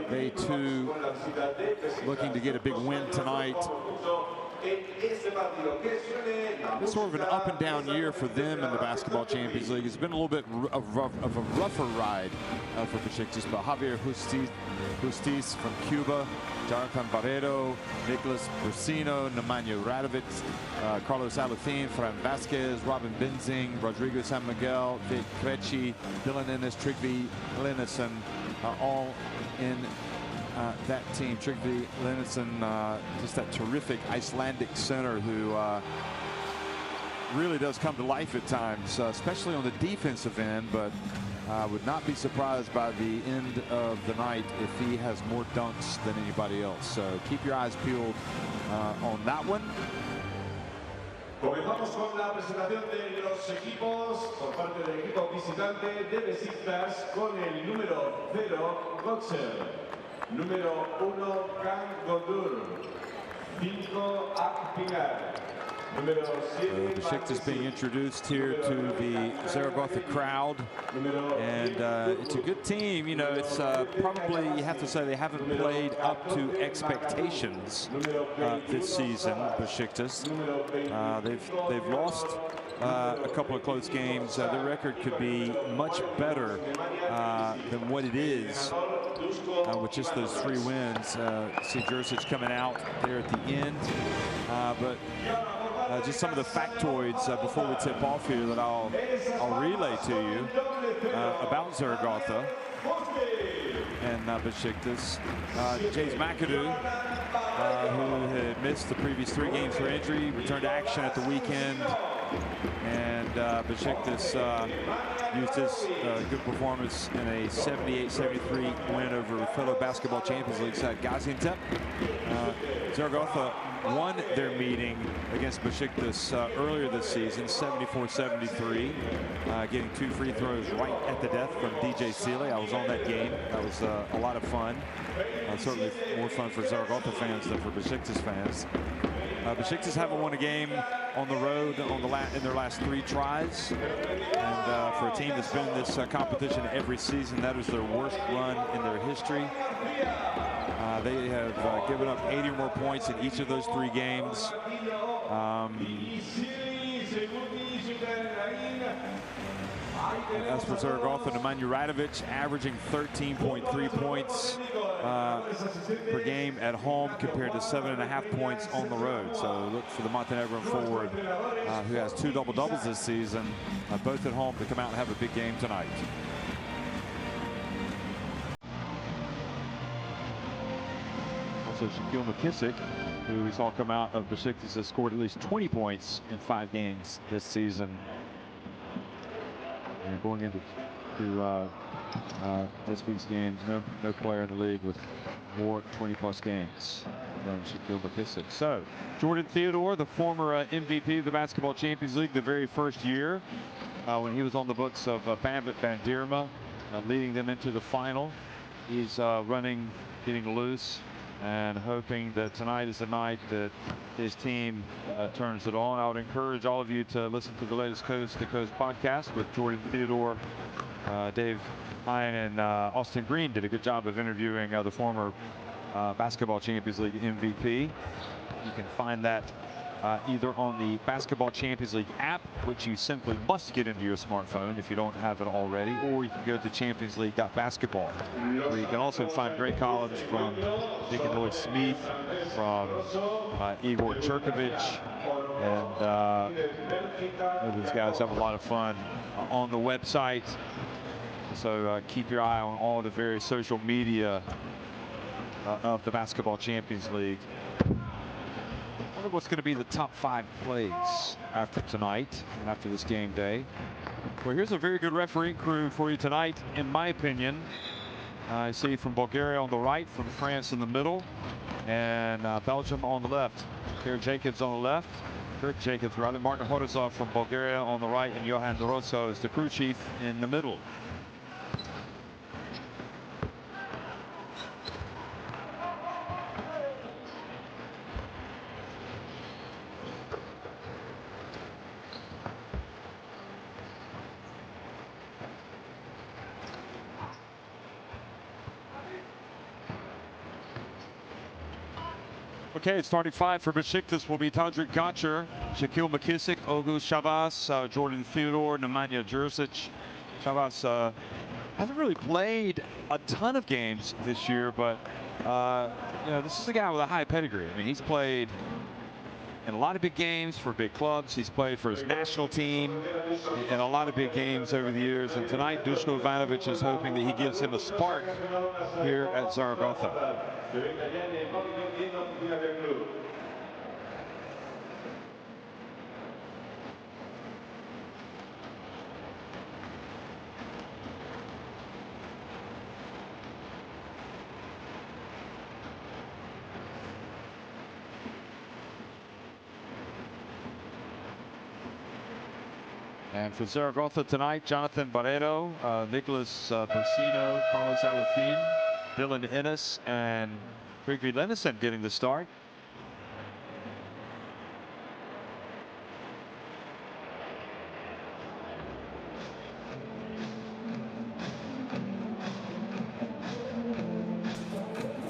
They too looking to get a big win tonight. It's sort of an up and down year for them in the Basketball Champions League. It's been a little bit of a rougher ride for Besiktas, but Javier Justiz from Cuba, Jonathan Barreto, Nicholas Bursino, Nemanja Radovic, Carlos Alufin, Fran Vasquez, Robin Benzing, Rodrigo San Miguel, Vic Krejci, Dylan Ennis, Trygve Linnason, all in that team. Trygve Linnason, just that terrific Icelandic center who really does come to life at times, especially on the defensive end, but would not be surprised by the end of the night if he has more dunks than anybody else. So keep your eyes peeled on that one. Comenzamos con la presentación de los equipos por parte del equipo visitante de Besiktas con el número 0, Götze, número 1, Can Gondur, 5, Akpinar. Besiktas being introduced here to the Zaragoza crowd, and it's a good team. You know, it's probably, you have to say, they haven't played up to expectations this season. Besiktas, they've lost a couple of close games. Their record could be much better than what it is with just those 3 wins. See Jursic coming out there at the end, but just some of the factoids before we tip off here that I'll relay to you about Zaragoza and Besiktas. James McAdoo, who had missed the previous 3 games for injury, returned to action at the weekend, and Besiktas used his good performance in a 78-73 win over fellow Basketball Champions League side Gaziantep. Zaragoza won their meeting against Besiktas earlier this season, 74-73, getting 2 free throws right at the death from DJ Sealy. I was on that game. That was a lot of fun. Certainly more fun for Zaragoza fans than for Besiktas fans. Besiktas haven't won a game on the road in their last 3 tries, and for a team that's been in this competition every season, that is their worst run in their history. They have given up 80 or more points in each of those 3 games. As for Zaragoza, Nemanja Radovic averaging 13.3 points per game at home compared to 7.5 points on the road. So look for the Montenegrin forward who has 2 double-doubles this season, both at home, to come out and have a big game tonight. Also Shaquille McKissick, who we saw come out of Besiktas, has scored at least 20 points in 5 games this season. And going into this week's games, no player in the league with more 20-plus games than Shaquille McKissick. So Jordan Theodore, the former MVP of the Basketball Champions League, the very first year when he was on the books of Bambit Van Dierma, leading them into the final. He's running, getting loose, and hoping that tonight is the night that his team turns it on. I would encourage all of you to listen to the latest Coast to Coast podcast with Jordan Theodore. Dave Hine and Austin Green did a good job of interviewing the former Basketball Champions League MVP. You can find that either on the Basketball Champions League app, which you simply must get into your smartphone if you don't have it already, or you can go to championsleague.basketball, where you can also find great columns from Nick and Lloyd Smith, from Igor Cherkovich, and these guys have a lot of fun on the website. So keep your eye on all the various social media of the Basketball Champions League. I wonder what's going to be the top 5 plays after tonight and after this game day. Well, here's a very good refereeing crew for you tonight, in my opinion. I see from Bulgaria on the right, from France in the middle, and Belgium on the left. Kurt Jacobs on the left. Martin Horozov from Bulgaria on the right, and Johan Doroso is the crew chief in the middle. Okay, starting five for Besiktas will be Tadrik Gotcher, Shaquille McKissick, Ogu Shavas, Jordan Theodore, Nemanja Jursic. Shavas hasn't really played a ton of games this year, but you know, this is a guy with a high pedigree. I mean, he's played in a lot of big games for big clubs. He's played for his national team in a lot of big games over the years. And tonight, Duško Ivanović is hoping that he gives him a spark here at Zaragoza. And for Zaragoza tonight, Jonathan Barreiro, Nicholas Bocino, Carlos Alafin, Dylan Ennis, and Tryggvi Lenison getting the start.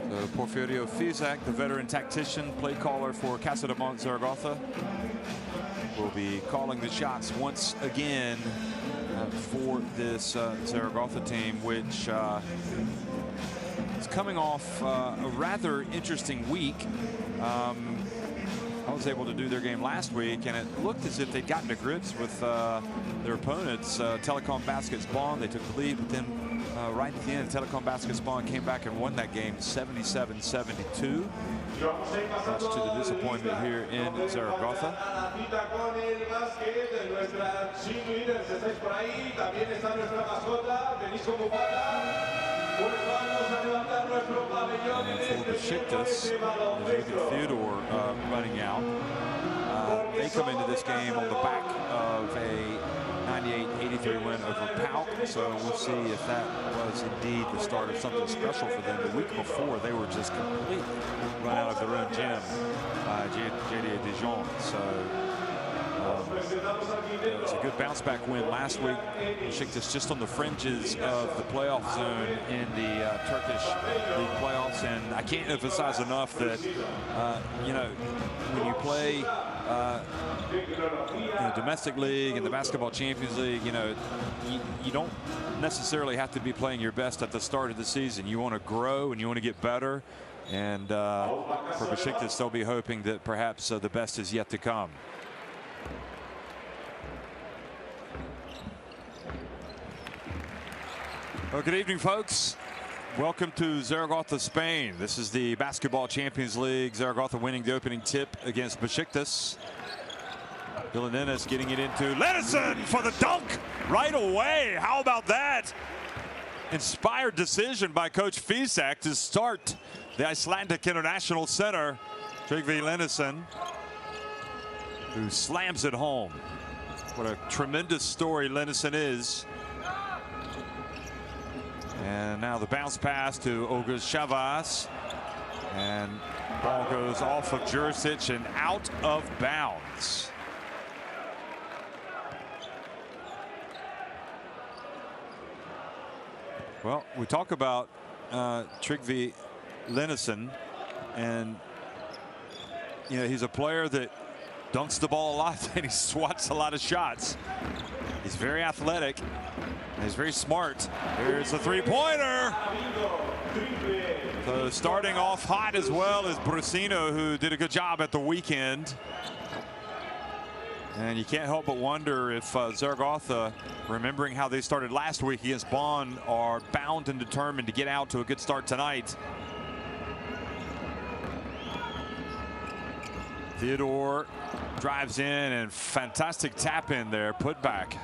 So Porfirio Fizak, the veteran tactician, play caller for Casademont Zaragoza, will be calling the shots once again for this Zaragoza team, which is coming off a rather interesting week. I was able to do their game last week, and it looked as if they'd gotten to grips with their opponents. Telecom Baskets Bonn, they took the lead, but then right at the end, Telecom Baskets Bonn came back and won that game 77-72. Much to the disappointment here in Zaragoza. And for Besiktas, Theodore running out. They come into this game on the back of a 98-83 win over PAOK, so we'll see if that was indeed the start of something special for them. The week before, they were just completely run out of their own gym by JDA Dijon. So it was a good bounce-back win last week. Besiktas just on the fringes of the playoff zone in the Turkish league playoffs, and I can't emphasize enough that you know, when you play domestic league and the Basketball Champions League, you know, you don't necessarily have to be playing your best at the start of the season. You want to grow and you want to get better, and for Besiktas, they'll be hoping that perhaps the best is yet to come. Well, good evening, folks. Welcome to Zaragoza, Spain. This is the Basketball Champions League. Zaragoza winning the opening tip against Besiktas. Dylan Ennis getting it into Lenison for the dunk right away. How about that? Inspired decision by Coach Fizak to start the Icelandic International Center. Tryggvi Lenison, who slams it home. What a tremendous story Lenison is. And now the bounce pass to Ogu Shavas, and ball goes off of Jursic and out of bounds. Well, we talk about Tryggvi Lenison, and you know, he's a player that dunks the ball a lot and he swats a lot of shots. He's very athletic. He's very smart. Here's a three-pointer. So starting off hot as well as Brusino, who did a good job at the weekend. And you can't help but wonder if Zaragoza, remembering how they started last week against Bonn, are bound and determined to get out to a good start tonight. Theodore drives in, and fantastic tap in there, put back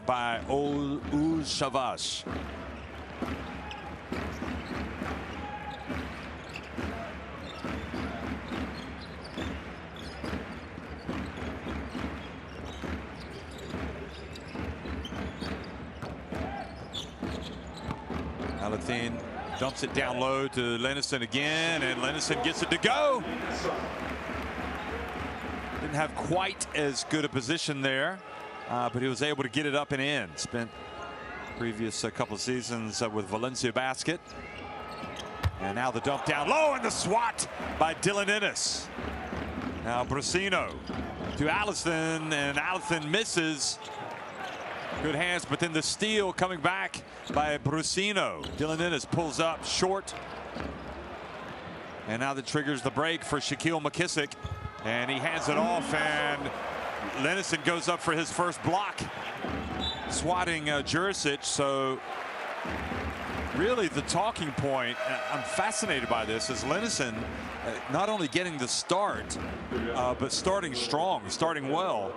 by Ogu Shavas. Alafin dumps it down low to Lenison again, and Lenison gets it to go. Didn't have quite as good a position there, but he was able to get it up and in. Spent previous couple of seasons with Valencia Basket. And now the dump down low and the swat by Dylan Ennis. Now Brusino to Allison, and Allison misses. Good hands, but then the steal coming back by Brusino. Dylan Ennis pulls up short. And now that triggers the break for Shaquille McKissick. And he hands it off, and Lennison goes up for his first block, swatting Jurisic. So really the talking point, I'm fascinated by this, is Lennison not only getting the start, but starting strong, starting well.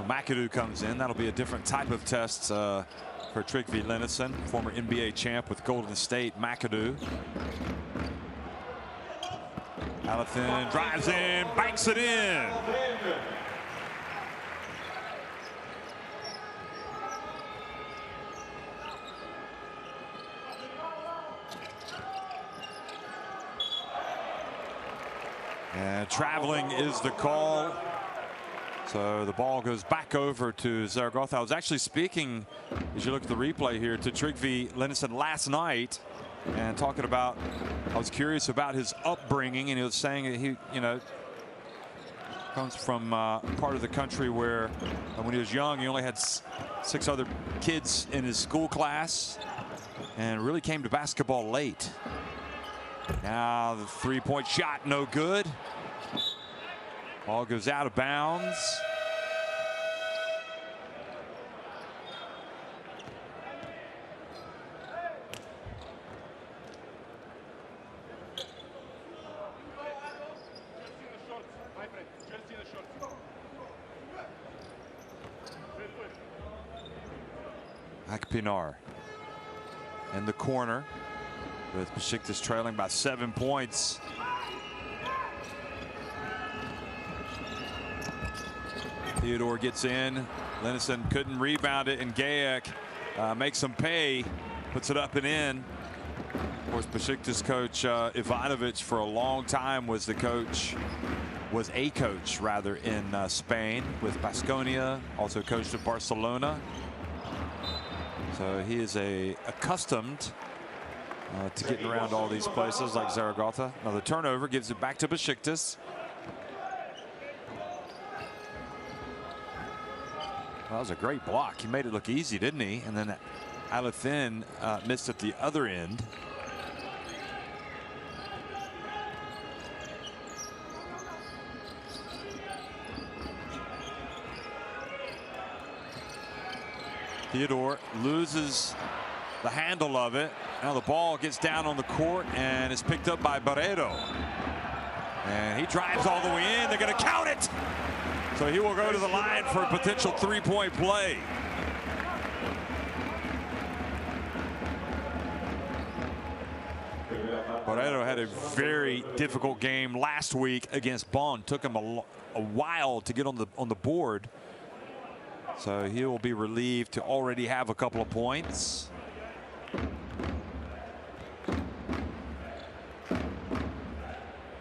McAdoo comes in. That'll be a different type of test for Trygve Lennison, former NBA champ with Golden State. McAdoo. Allison drives in, banks it in. And traveling is the call. So the ball goes back over to Zaragoza. I was actually speaking, as you look at the replay here, to Trygve Lennison last night, and talking about, I was curious about his upbringing, and he was saying that he, you know, comes from part of the country where when he was young, he only had 6 other kids in his school class, and really came to basketball late. Now the three-point shot, no good. Ball goes out of bounds. Akpinar in the corner, with Besiktas trailing by 7 points. Theodore gets in. Lennison couldn't rebound it, and Gajek makes him pay, puts it up and in. Of course, Besiktas coach Ivanovic for a long time was a coach in Spain with Baskonia, also coached at Barcelona. So he is accustomed to getting around all these places like Zaragoza. Now the turnover gives it back to Besiktas. Well, that was a great block. He made it look easy, didn't he? And then Alifin missed at the other end. Theodore loses the handle of it. Now the ball gets down on the court and is picked up by Barreto. And he drives all the way in. They're going to count it. So he will go to the line for a potential three-point play. Barreto had a very difficult game last week against Bonn. Took him a while to get on the board. So he will be relieved to already have a couple of points.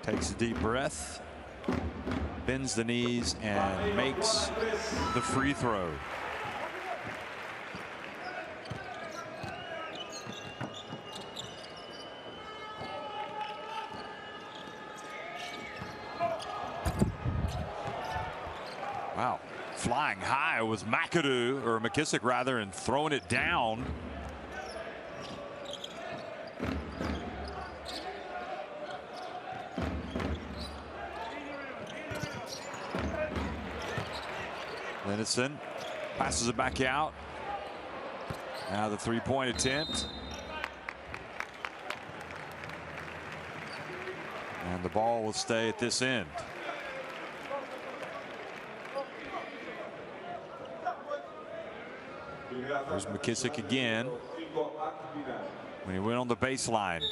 Takes a deep breath, bends the knees, and makes the free throw. Wow. Flying high was McAdoo, or McKissick rather, and throwing it down. Lennison passes it back out. Now the three-point attempt. And the ball will stay at this end. There's McKissick again when he went on the baseline.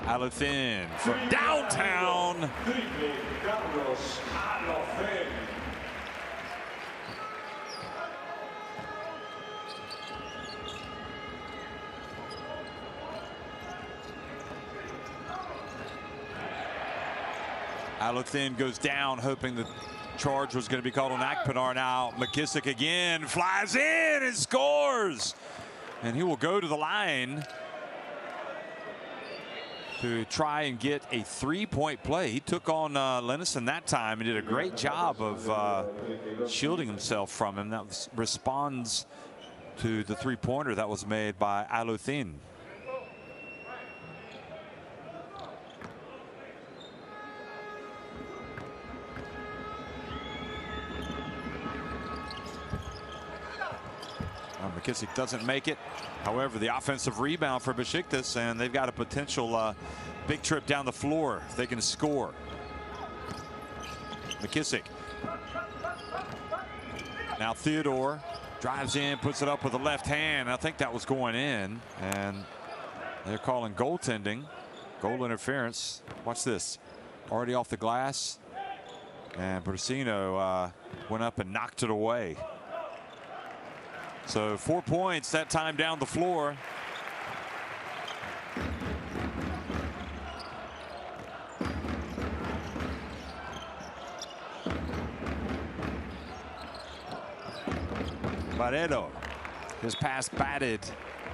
Alifin from downtown. Alothin goes down, hoping the charge was going to be called on Akpinar. Now McKissick again flies in and scores. And he will go to the line to try and get a 3-point play. He took on Lennison that time and did a great job of shielding himself from him. That responds to the 3-pointer that was made by Alothin. McKissick doesn't make it. However, the offensive rebound for Besiktas, and they've got a potential big trip down the floor if they can score. McKissick. Now Theodore drives in, puts it up with the left hand. I think that was going in, and they're calling goaltending, goal interference. Watch this. Already off the glass, and Brasino went up and knocked it away. So 4 points that time down the floor. Barreto. His pass batted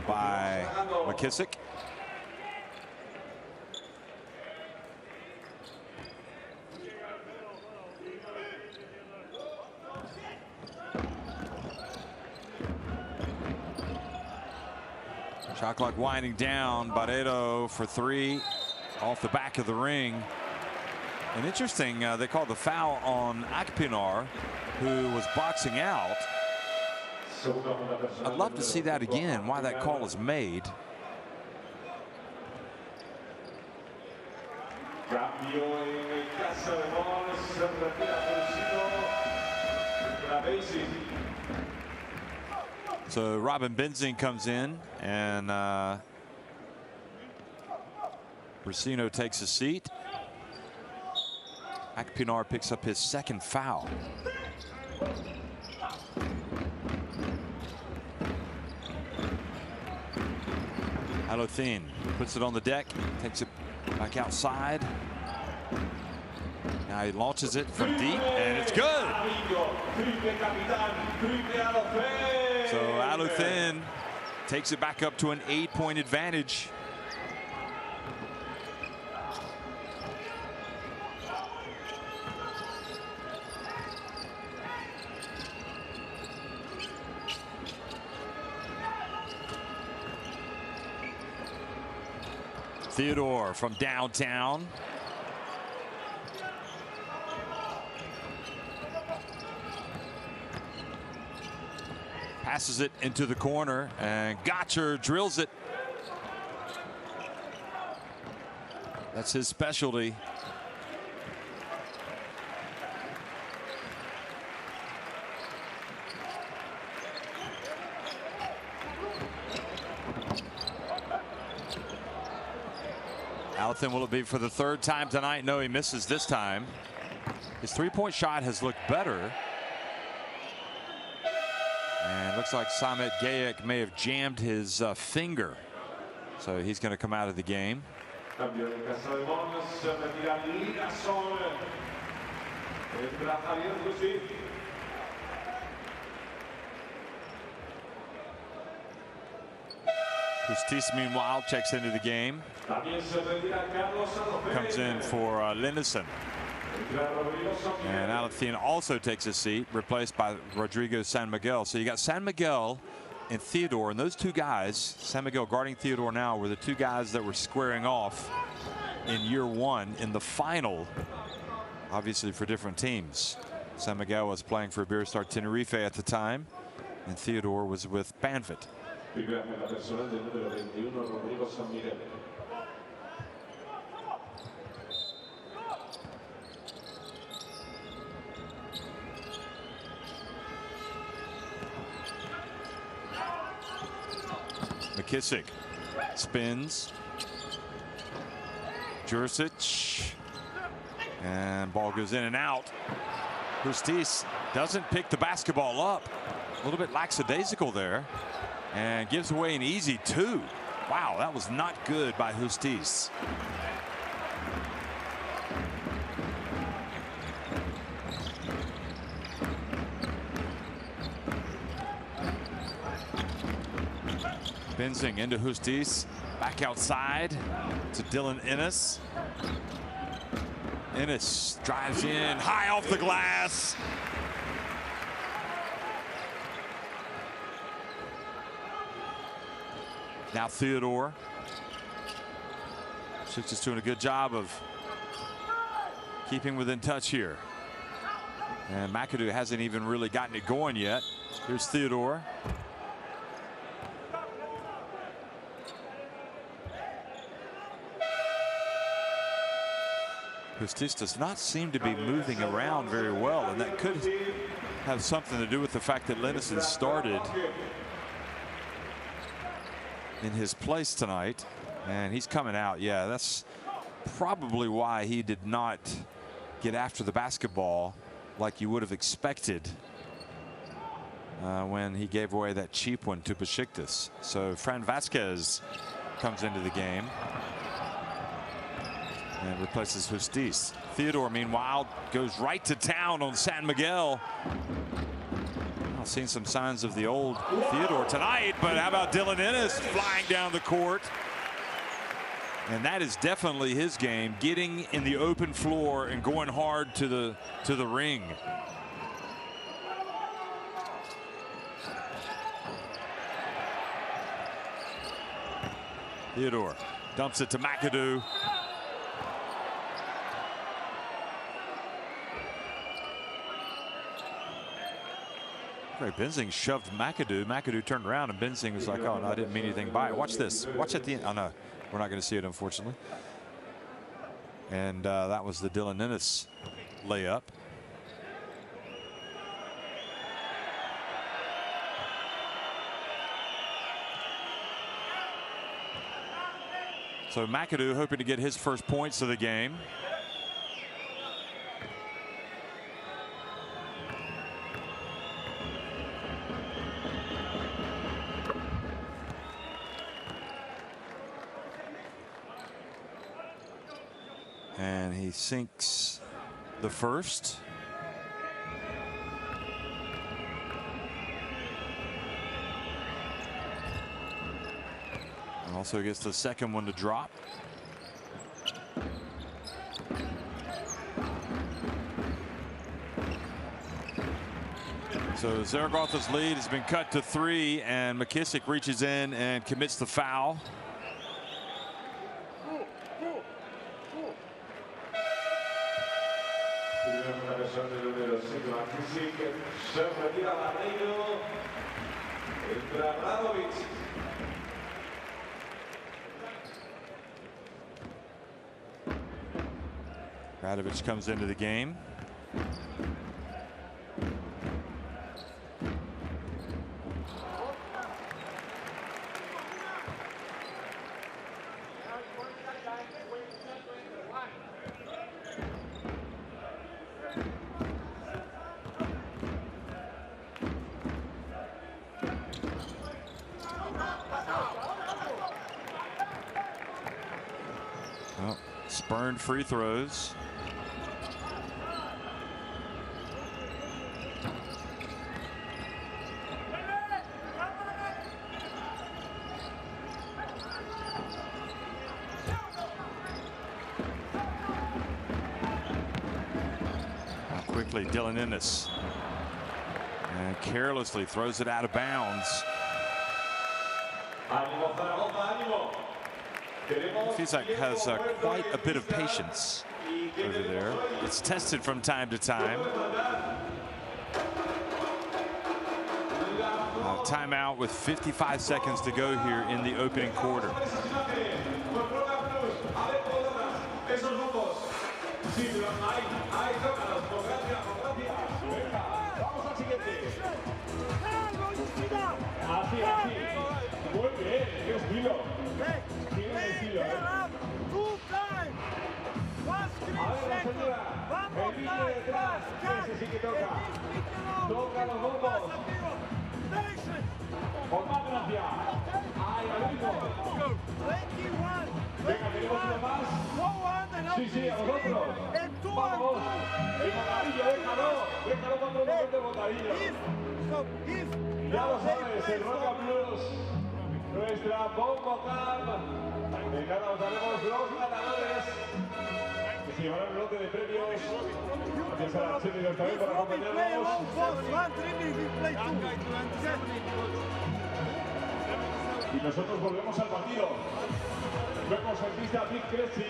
by McKissick. Shot clock winding down. Barreto for 3 off the back of the ring. And interesting, they called the foul on Akpinar, who was boxing out. I'd love to see that again, why that call is made. So Robin Benzing comes in, and Brasino takes a seat. Akpinar picks up his second foul. Alothin puts it on the deck, takes it back outside. Now he launches it from deep, and it's good. So Alothin takes it back up to an 8-point advantage. Theodore from downtown. Passes it into the corner, and Gotcher drills it. That's his specialty. Alothin, will it be for the 3rd time tonight? No, he misses this time. His 3-point shot has looked better. And looks like Samet Gayek may have jammed his finger. So he's going to come out of the game. Justice, meanwhile, checks into the game. Comes in for Lennison. And Alothin also takes a seat, replaced by Rodrigo San Miguel. So you got San Miguel and Theodore, and those two guys, San Miguel guarding Theodore now, were the two guys that were squaring off in year 1 in the final, obviously for different teams. San Miguel was playing for Besiktas Tenerife at the time, and Theodore was with Banvit. McKissick spins. Jurisic, and ball goes in and out. Justice doesn't pick the basketball up. A little bit lackadaisical there, and gives away an easy 2. Wow, that was not good by Justice. Benzing into Justiz. Back outside to Dylan Ennis. Ennis drives in high off the glass. Now Theodore. She's just doing a good job of keeping within touch here. And McAdoo hasn't even really gotten it going yet. Here's Theodore. Justiz does not seem to be moving around very well, and that could have something to do with the fact that Lennison started in his place tonight, and he's coming out. Yeah, that's probably why he did not get after the basketball like you would have expected when he gave away that cheap one to Besiktas. So Fran Vasquez comes into the game and replaces Justiz. Theodore, meanwhile, goes right to town on San Miguel. I've seen some signs of the old Theodore tonight, but how about Dylan Ennis flying down the court? And that is definitely his game, getting in the open floor and going hard to the ring. Theodore dumps it to McAdoo. Ray Benzing shoved McAdoo. McAdoo turned around and Benzing was like, oh no, I didn't mean anything by it. Watch this. Watch at the end. Oh no, we're not going to see it, unfortunately. And that was the Dylan Ennis layup. So McAdoo hoping to get his first points of the game. And he sinks the first. And also gets the second one to drop. So Zaragoza's lead has been cut to 3, and McKissick reaches in and commits the foul. Radovic comes into the game. Well, spurned free throws. Quickly, Dylan Ennis, and carelessly throws it out of bounds. Fizak has quite a bit of patience over there. It's tested from time to time. Timeout with 55 seconds to go here in the opening quarter. Sí, sí, a vosotros. Vamos. El bocadillo, déjalo cuando nos mete bocadillo. Ya lo sabes, el Rock and Blues no es nuestra Bombo Cup. Venga, os daremos los ganadores que se llevarán un lote de premios. Gracias a la Chile también por acompañarnos. Y nosotros volvemos al partido. Vemos en pista Big Cresci.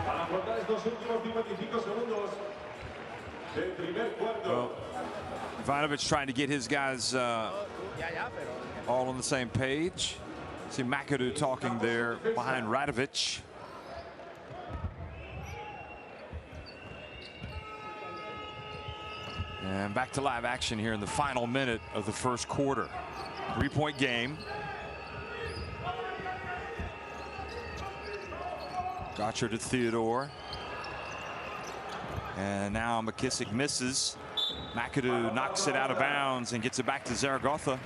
Para afrontar estos últimos 55 segundos del primer cuarto. Well, Ivanovic trying to get his guys all on the same page. See McAdoo talking there behind Radovic. And back to live action here in the final minute of the first quarter. 3-point game. Gotcher to Theodore. And now McKissick misses. McAdoo knocks it out of bounds and gets it back to Zaragoza.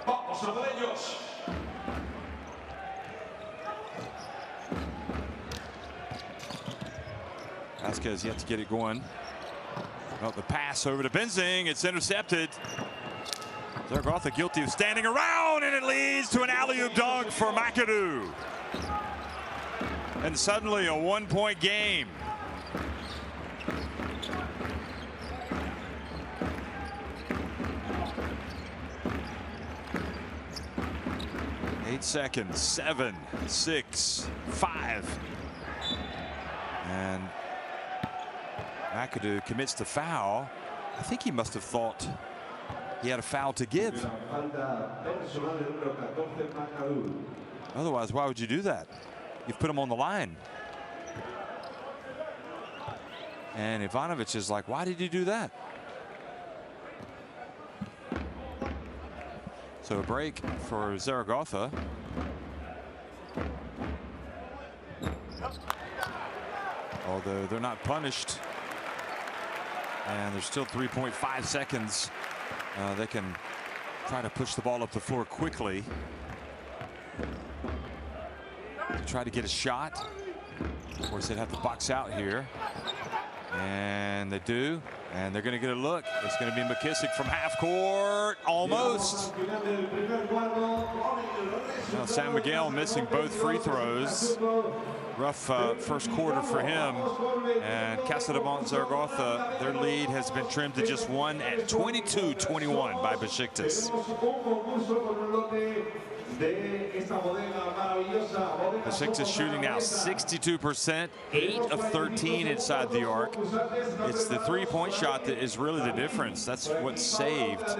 Vamos a ellos. Vasquez yet to get it going. Well, the pass over to Benzing. It's intercepted. Zaragoza guilty of standing around, and it leads to an alley-oop dunk for McAdoo. And suddenly a 1-point game. Eight seconds. 7, 6, 5. And McAdoo commits the foul. I think he must have thought he had a foul to give. Otherwise, why would you do that? You've put him on the line. And Ivanovic is like, why did you do that? So a break for Zaragoza. Although they're not punished. And there's still 3.5 seconds. They can try to push the ball up the floor quickly to try to get a shot. Of course, they'd have to box out here. And they do. And they're going to get a look. It's going to be McKissick from half court. Almost. Now, San Miguel missing both free throws. Rough first quarter for him. And Casademont Zaragoza, their lead has been trimmed to just one at 22-21 by Besiktas. Besiktas shooting now 62%, 8 of 13 inside the arc. It's the three-point shot that is really the difference. That's what saved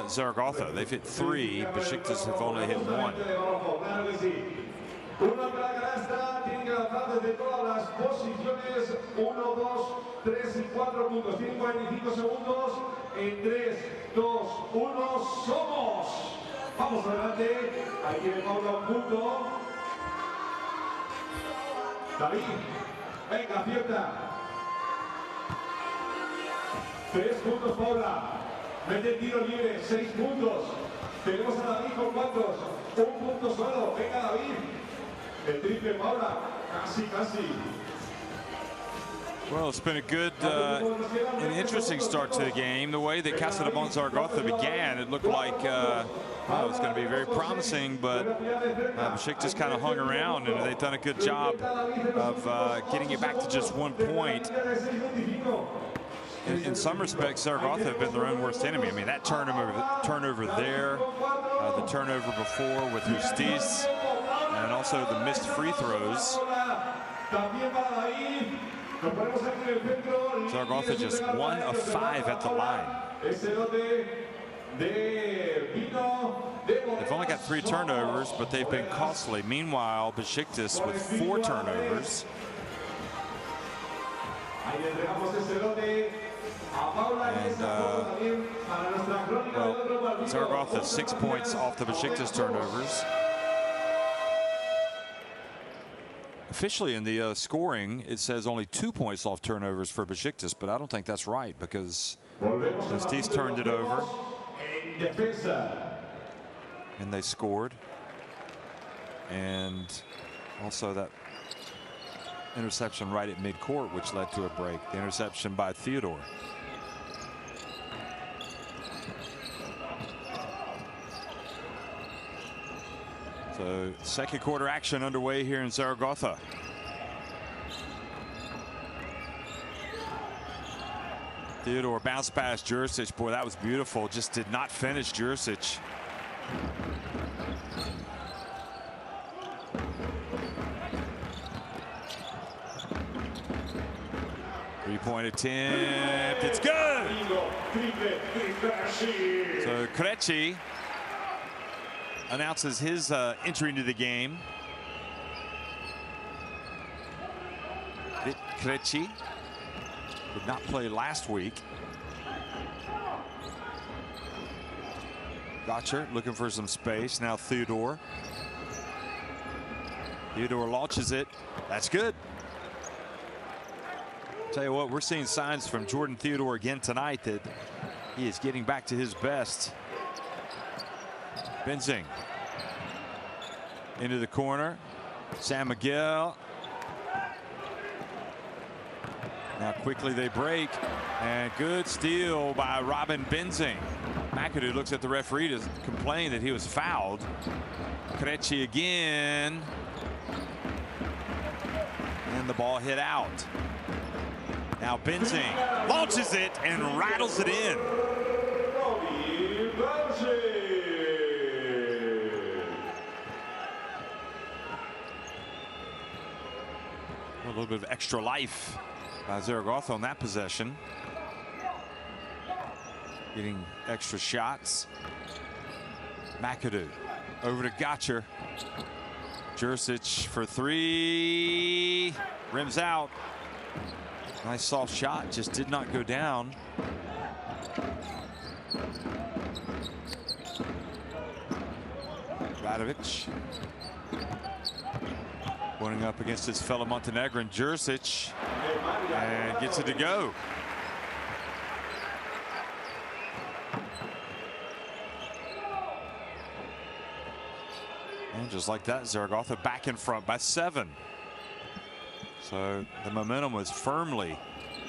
Zaragoza. They've hit 3. Besiktas have only hit 1. Una para canasta, tiene que lanzar desde todas las posiciones. 1, 2, 3 y 4 puntos. Tienen 45 segundos. En 3, 2, 1, somos. Vamos adelante. Ahí tiene Paula un punto. David, venga, acierta. 3 puntos, Paula. Mete el tiro libre, 6 puntos. Tenemos a David con cuántos. 1 punto solo. Venga, David. El triple, Paula. Casi, casi. Well, it's been a good and interesting start to the game. The way that Casademont Zaragoza began, it looked like it was going to be very promising, but Besiktas kind of hung around, and they've done a good job of getting it back to just 1 point. In some respects, Zaragoza have been their own worst enemy. I mean, that turnover there, the turnover before with Justiz, and also the missed free throws. Zaragoza just 1 of 5 at the line. They've only got 3 turnovers, but they've been costly. Meanwhile, Besiktas with 4 turnovers. And well, Zaragoza 6 points off the Besiktas turnovers. Officially in the scoring, it says only 2 points off turnovers for Besiktas, but I don't think that's right because Justiz turned it over and they scored. And also that interception right at midcourt, which led to a break. The interception by Theodore. So second quarter action underway here in Zaragoza. Theodore bounce pass Jurisic. Boy, that was beautiful. Just did not finish Jurisic. Three-point attempt. It's good. So Krejci announces his entry into the game. Krejci did not play last week. Gotcher looking for some space. Now Theodore. Theodore launches it. That's good. Tell you what, we're seeing signs from Jordan Theodore again tonight that he is getting back to his best. Benzing into the corner. San Miguel. Now quickly they break, and good steal by Robin Benzing. McAdoo looks at the referee to complain that he was fouled. Krejci again. And the ball hit out. Now Benzing launches it and rattles it in. A little bit of extra life by Zaragoza on that possession. Getting extra shots. McAdoo over to Gotcher. Jurisic for three. Rims out. Nice soft shot, just did not go down. Radovic going up against his fellow Montenegrin, Jurisic, and gets it to go. And just like that, Zaragoza back in front by 7. So the momentum was firmly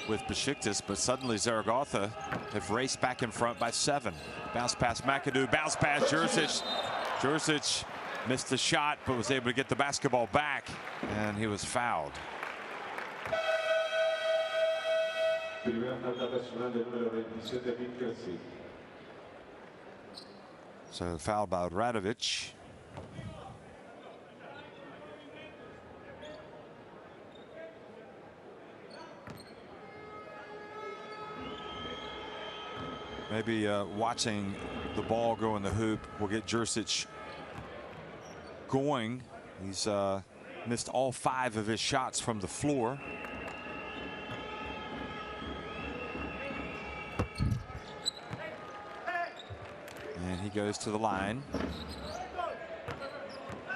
with Besiktas, but suddenly Zaragoza have raced back in front by 7. Bounce pass McAdoo, bounce pass Jurisic. Jurisic missed the shot, but was able to get the basketball back, and he was fouled. So fouled by Radovic. Maybe watching the ball go in the hoop will get Jurisic going. He's missed all 5 of his shots from the floor. And he goes to the line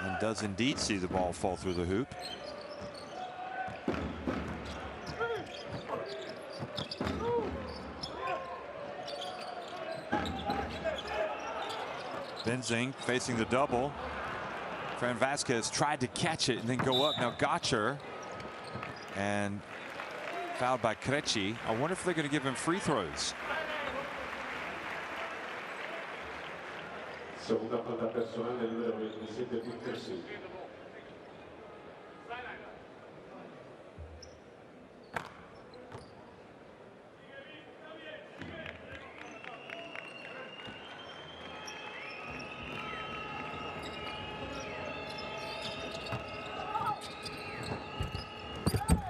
and does indeed see the ball fall through the hoop. Benzing facing the double. Fran Vasquez tried to catch it and then go up. Now Gotcher, and fouled by Krejci. I wonder if they're going to give him free throws. Segunda falta personal del número 27, Krejci.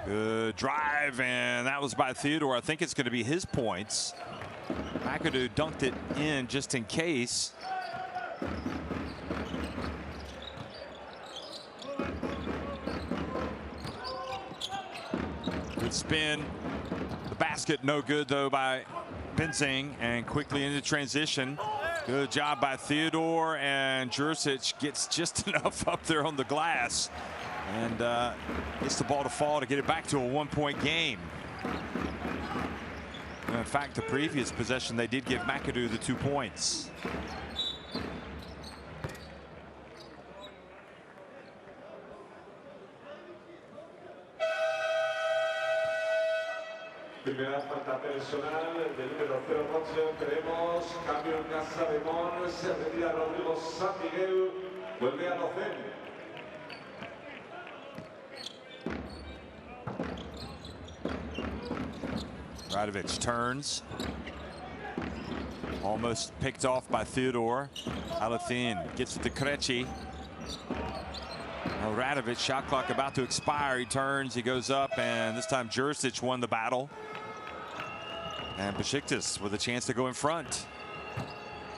Good drive, and that was by Theodore. I think it's going to be his points. McAdoo dunked it in just in case. Good spin. The basket no good though by Benzing, and quickly into transition. Good job by Theodore, and Jurisic gets just enough up there on the glass and gets the ball to fall to get it back to a 1-point game. And in fact, the previous possession they did give McAdoo the 2 points. Primera falta personal del número 08. Tenemos cambio en Casademont. Se retira Rodrigo San Miguel. Vuelve a Docen. Radovic turns. Almost picked off by Theodore. Alathin gets it to Krejci. Radovic, shot clock about to expire. He turns, he goes up, and this time Jurisic won the battle. And Besiktas with a chance to go in front.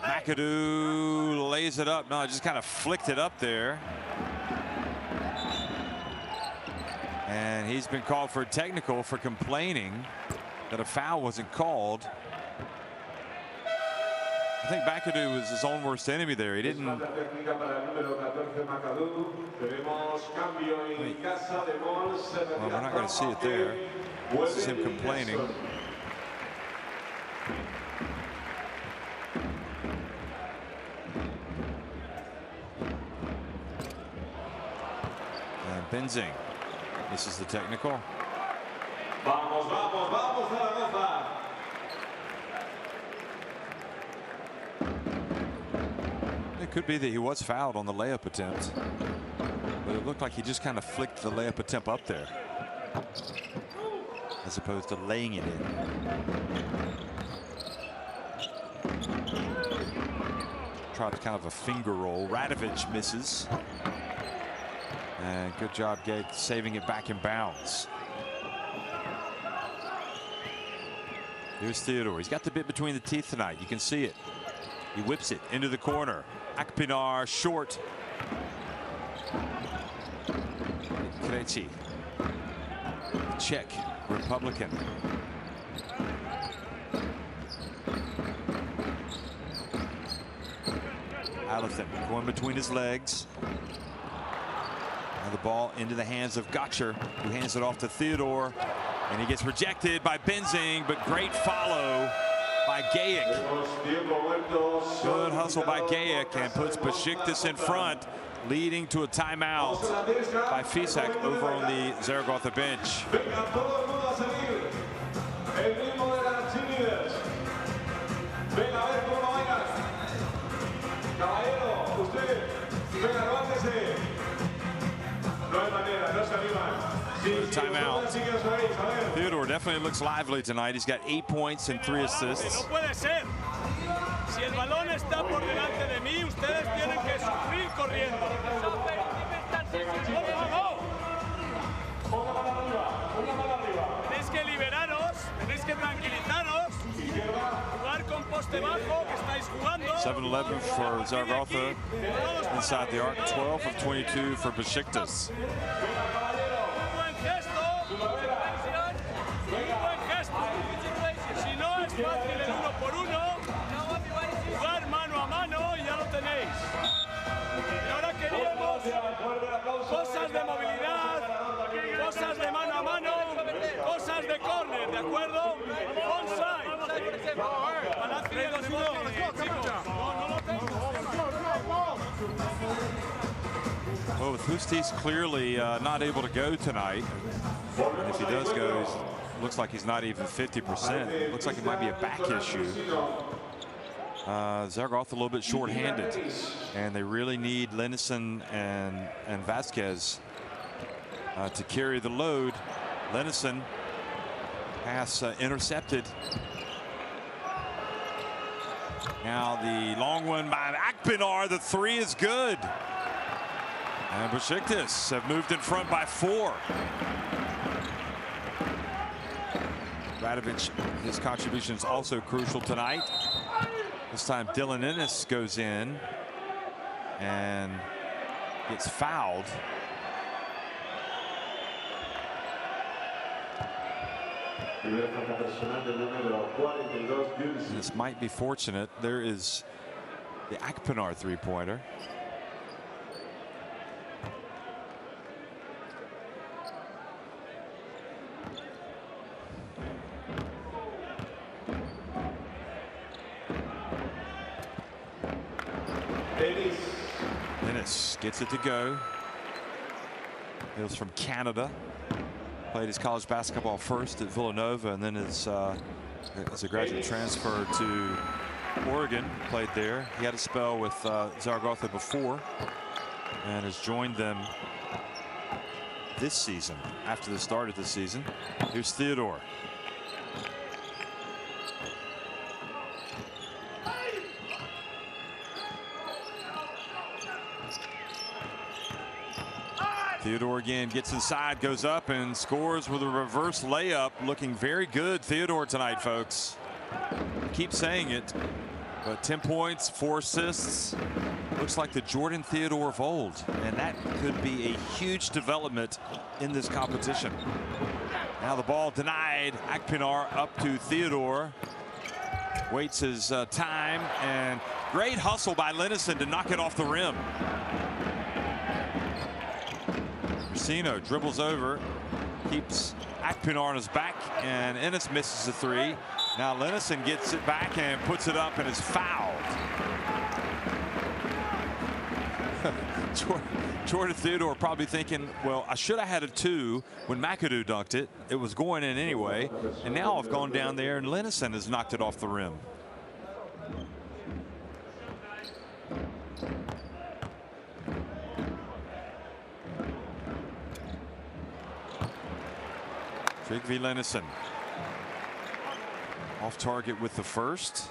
McAdoo lays it up. No, just kind of flicked it up there. And he's been called for a technical for complaining that a foul wasn't called. I think McAdoo was his own worst enemy there. He didn't. Well, we're not going to see it there. This is him complaining. And Benzing. This is the technical. Vamos, vamos, vamos, Zaragoza. It could be that he was fouled on the layup attempt, but it looked like he just kind of flicked the layup attempt up there as opposed to laying it in. Tried kind of a finger roll. Radovic misses. And good job, Gabe, saving it back in bounds. Here's Theodore. He's got the bit between the teeth tonight. You can see it. He whips it into the corner. Akpinar short. Krejci, Czech Republican. Alathin going between his legs. Now the ball into the hands of Gotcher, who hands it off to Theodore. And he gets rejected by Benzing, but great follow by Gajic. Good hustle by Gajic and puts Besiktas in front, leading to a timeout by Fisak over on the Zaragoza bench. Timeout. Theodore definitely looks lively tonight. He's got 8 points and 3 assists. No puede ser. Si el balón está por delante de mí, ustedes tienen que sufrir corriendo. Tenéis que liberaros, tenéis que tranquilizaros, jugar con poste bajo, que estáis jugando. 7-11 for Zaragoza inside the arc, 12 of 22 for Besiktas. Si no es fácil el 1 por 1, jugar mano a mano y ya lo tenéis. Y ahora queríamos cosas de movilidad, cosas de mano a mano, cosas de córner, ¿de acuerdo? Onside. Well, with Hustis clearly not able to go tonight, and if he does go, looks like he's not even 50%. Looks like it might be a back issue. Zaragoza a little bit short-handed, and they really need Lennison and Vasquez to carry the load. Lennison pass intercepted. Now the long one by Akpinar. The 3 is good. And Besiktas have moved in front by 4. Radovic, his contribution is also crucial tonight. This time Dylan Ennis goes in and gets fouled. This might be fortunate. There is the Akpinar three-pointer. Ennis gets it to go. Hails from Canada. Played his college basketball first at Villanova, and then as a graduate transfer to Oregon, played there. He had a spell with Zaragoza before and has joined them this season, after the start of the season. Here's Theodore. Theodore again gets inside, goes up and scores with a reverse layup. Looking very good, Theodore, tonight, folks. Keep saying it, but 10 points, 4 assists. Looks like the Jordan Theodore of old, and that could be a huge development in this competition. Now the ball denied. Akpinar up to Theodore. Waits his time, and great hustle by Linnison to knock it off the rim. Brasino dribbles over, keeps Akpinar on his back, and Ennis misses a 3. Now Linnison gets it back and puts it up and is fouled. Jordan Theodore probably thinking, well, I should have had a 2 when McAdoo dunked it. It was going in anyway, and now I've gone down there and Linnison has knocked it off the rim. Trygve Linnison off target with the first.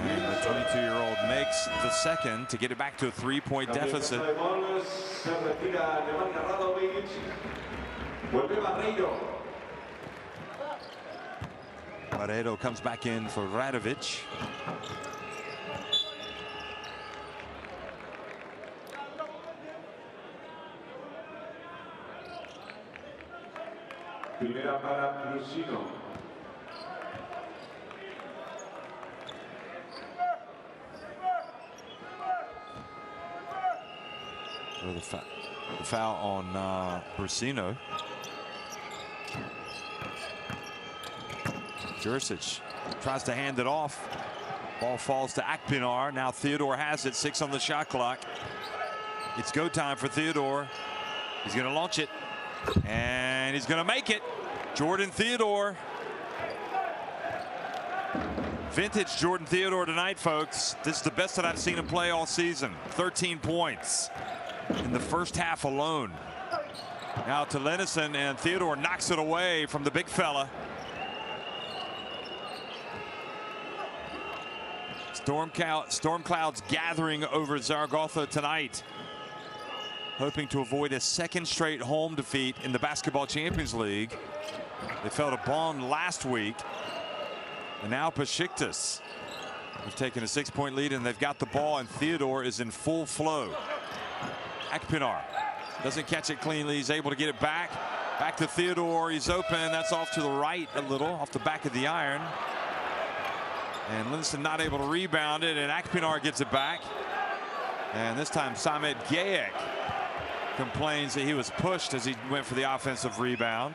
And the 22-year-old makes the second to get it back to a 3-point deficit. Barreiro comes back in for Radovic. Primera para Brasino. So the foul on Brasino. Jurisic tries to hand it off. Ball falls to Akpinar. Now Theodore has it. 6 on the shot clock. It's go time for Theodore. He's going to launch it. And he's going to make it. Jordan Theodore. Vintage Jordan Theodore tonight, folks. This is the best that I've seen him play all season. 13 points in the first half alone. Now to Linnison, and Theodore knocks it away from the big fella. Storm clouds gathering over Zaragoza tonight, hoping to avoid a second straight home defeat in the Basketball Champions League. They fell to Bonn last week. And now Besiktas have taken a 6-point lead, and they've got the ball, and Theodore is in full flow. Akpinar doesn't catch it cleanly. He's able to get it back. Back to Theodore. He's open. That's off to the right a little, off the back of the iron. And Linnison not able to rebound it, and Akpinar gets it back. And this time Samet Gayek complains that he was pushed as he went for the offensive rebound.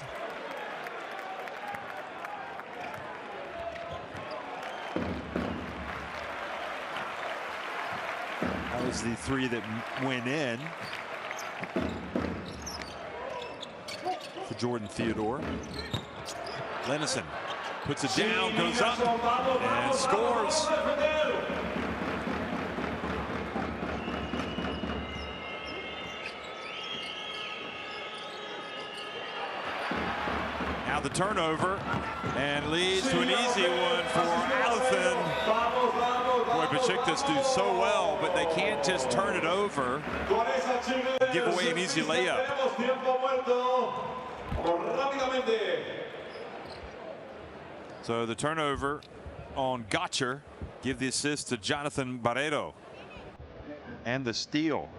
That was the 3 that went in for Jordan Theodore. Linnison puts it down, goes up, and scores. Now the turnover, and leads to an easy one for Alithan. Boy, Besiktas do so well, but they can't just turn it over and give away an easy layup. So the turnover on Gotcher, give the assist to Jonathan Barreiro. And the steal.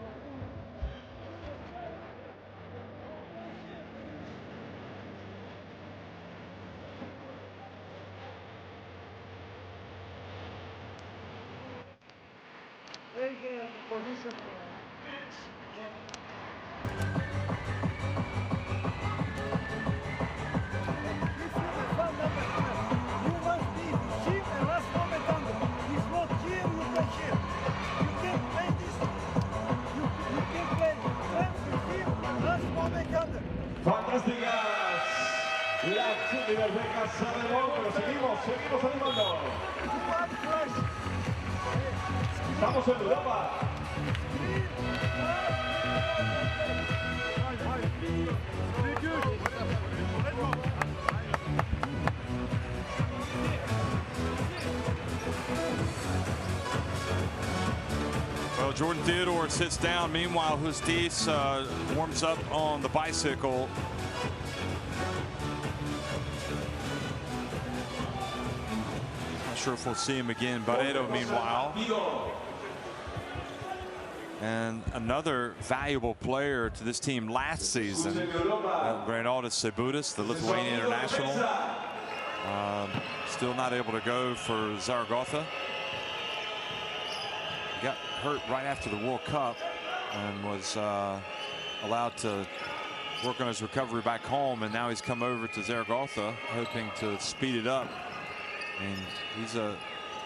fantásticas las chicas de Casademont, pero seguimos animando. Estamos en Europa. Well, Jordan Theodore sits down. Meanwhile, Justiz warms up on the bicycle. Not sure if we'll see him again. Barreto, meanwhile. And another valuable player to this team last season, Reinaldis Seibutis, the Lithuanian international. Still not able to go for Zaragoza. He got hurt right after the World Cup and was allowed to work on his recovery back home, and now he's come over to Zaragoza hoping to speed it up. And he's a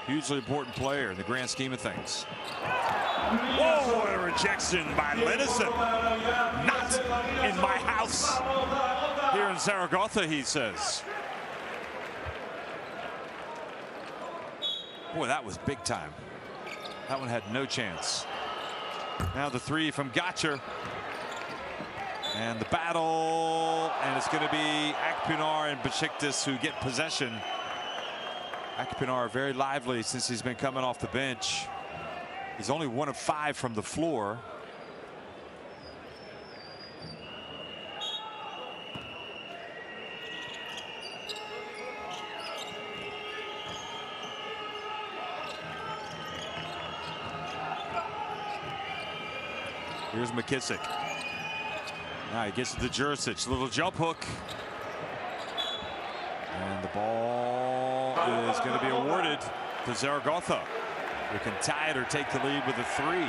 hugely important player in the grand scheme of things. Whoa, what a rejection by Lennison. Not in my house here in Zaragoza, he says. Boy, that was big time. That one had no chance. Now the three from Gotcher. And the battle, and it's going to be Akpinar and Besiktas who get possession. Akpinar very lively since he's been coming off the bench. He's only 1 of 5 from the floor. Here's McKissick. Now he gets to the Juricic, little jump hook. And the ball is going to be awarded to Zaragoza, who can tie it or take the lead with a 3.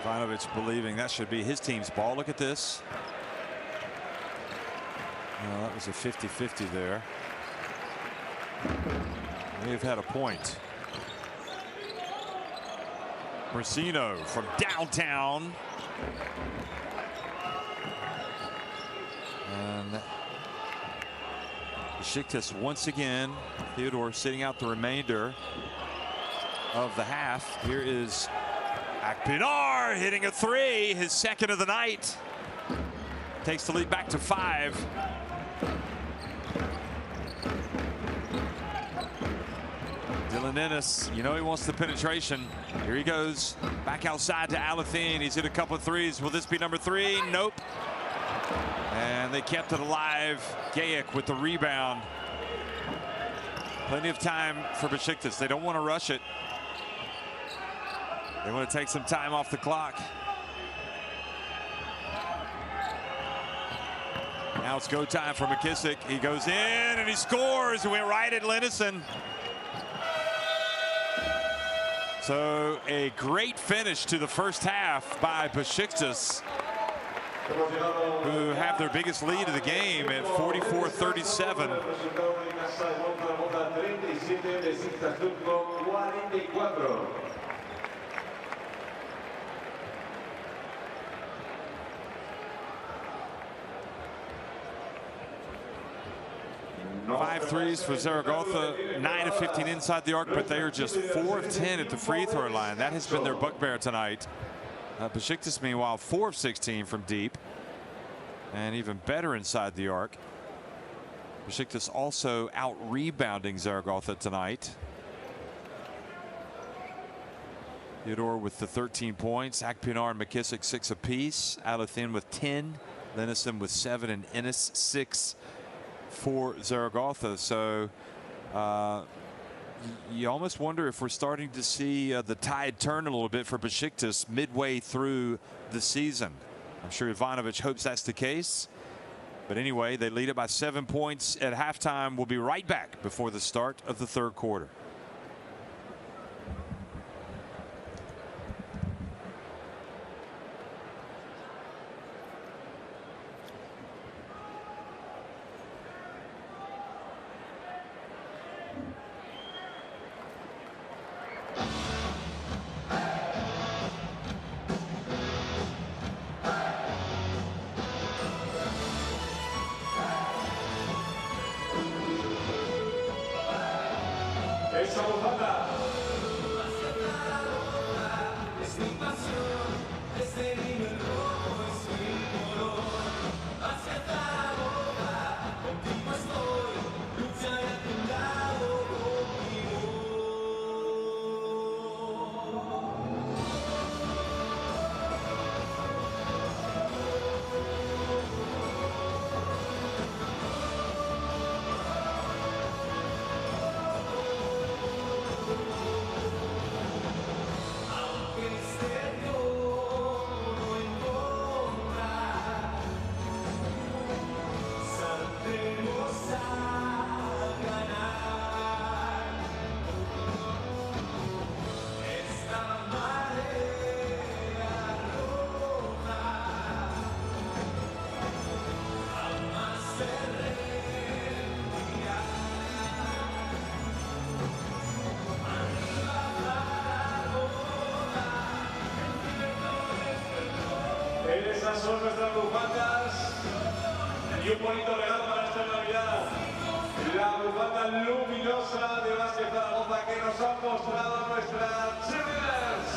Ivanovic believing that should be his team's ball. Look at this. Well, that was a 50-50 there. They've had a point. Brasino from downtown. And Besiktas once again. Theodore sitting out the remainder of the half. Here is Akpinar hitting a 3, his second of the night. Takes the lead back to 5. Dylan Ennis, you know he wants the penetration. Here he goes back outside to Alathine. He's hit a couple of threes. Will this be number 3? Nope. And they kept it alive. Gayak with the rebound. Plenty of time for Besiktas. They don't want to rush it. They want to take some time off the clock. Now it's go time for McKissick. He goes in and he scores. It went right at Lennison. So a great finish to the first half by Besiktas, who have their biggest lead of the game at 44-37. Five threes for Zaragoza, 9 of 15 inside the arc, but they are just 4 of 10 at the free throw line. That has been their bugbear tonight. Besiktas, meanwhile, 4 of 16 from deep, and even better inside the arc. Besiktas also out rebounding Zaragoza tonight. Theodore with the 13 points, Akpinar and McKissick 6 apiece, Alathine with 10, Lennison with 7, and Ennis 6 for Zaragoza. So you almost wonder if we're starting to see the tide turn a little bit for Besiktas midway through the season. I'm sure Ivanovic hopes that's the case. But anyway, they lead it by 7 points at halftime. We'll be right back before the start of the third quarter. Esa bufanda. Esas son nuestras bufandas y un bonito regalo para esta Navidad. La bufanda luminosa de Besiktas Zaragoza que nos han mostrado nuestras cheerleaders.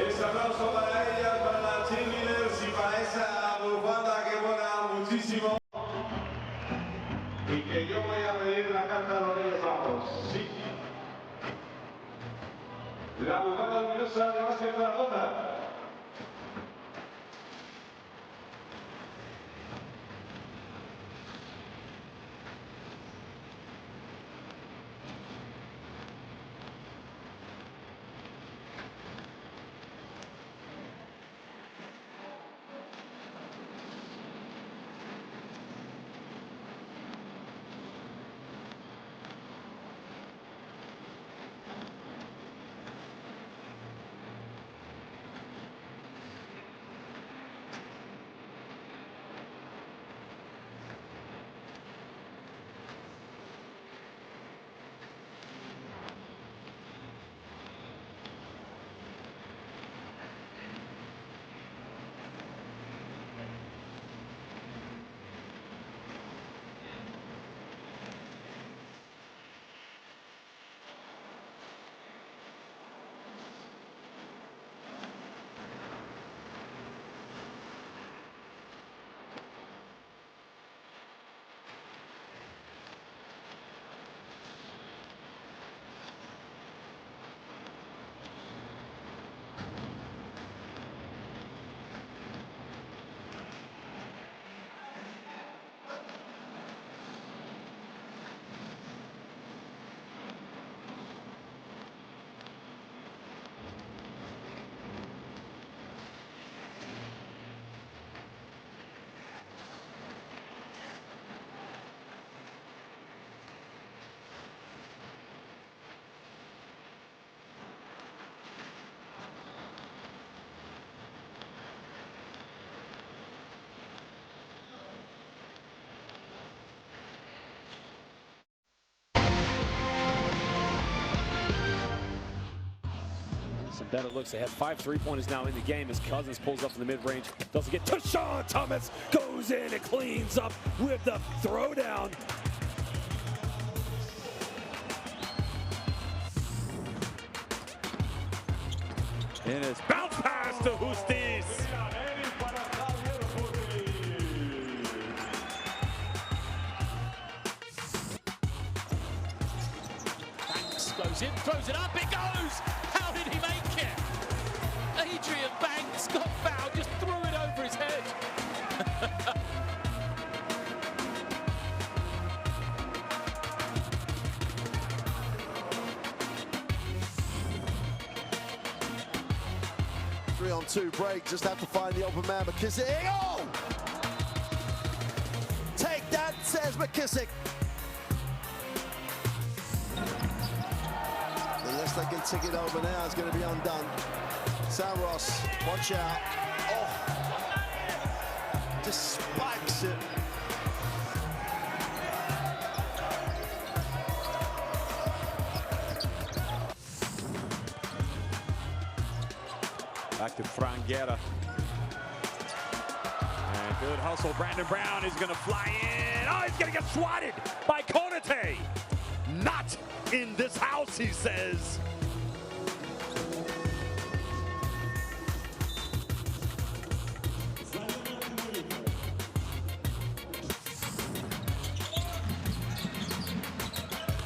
Este aplauso para ellas, para las cheerleaders y para esa bufanda que mola muchísimo. Y que yo voy a pedir la carta a los Reyes Magos. Sí. La bufanda luminosa de Besiktas Zaragoza. Some better looks. They have 5 3-pointers now in the game as Cousins pulls up in the mid-range. Doesn't get to Sean Thomas. Goes in and cleans up with the throwdown. And it's bounce pass to Justiz. Banks goes in, throws it up, it goes! How did he make it? Adrian Banks got fouled, just threw it over his head. Three-on-two break, just have to find the open man, McKissick. Oh! Take that, says McKissick. The list they can tick it over now. It's going to be undone. Saros, watch out. Oh, just spikes it. Back to Franguera. And good hustle. Brandon Brown is going to fly in. Oh, he's going to get swatted by Konate. Not in this house, he says.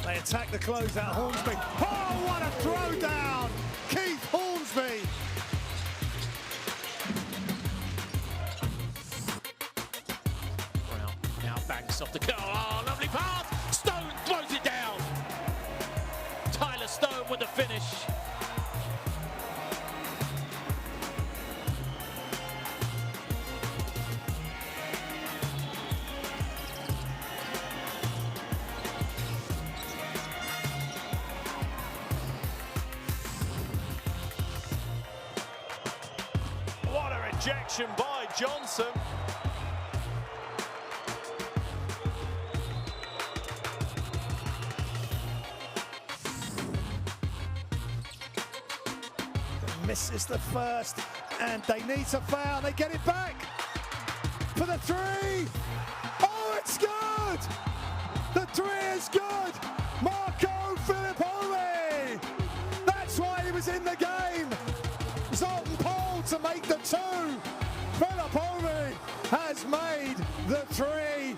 They attack the closeout, Hornsby. Oh, what a throw down! Keith Hornsby. Brown now banks off the goal. Oh, lovely pass. Stone throws it down. Tyler Stone with the finish. What a rejection by Johnson. Misses the first, and they need to foul. They get it back for the three. Oh, it's good. The three is good. Marco Filippoli. That's why he was in the game. Zoltan Paul to make the two. Filippoli has made the three.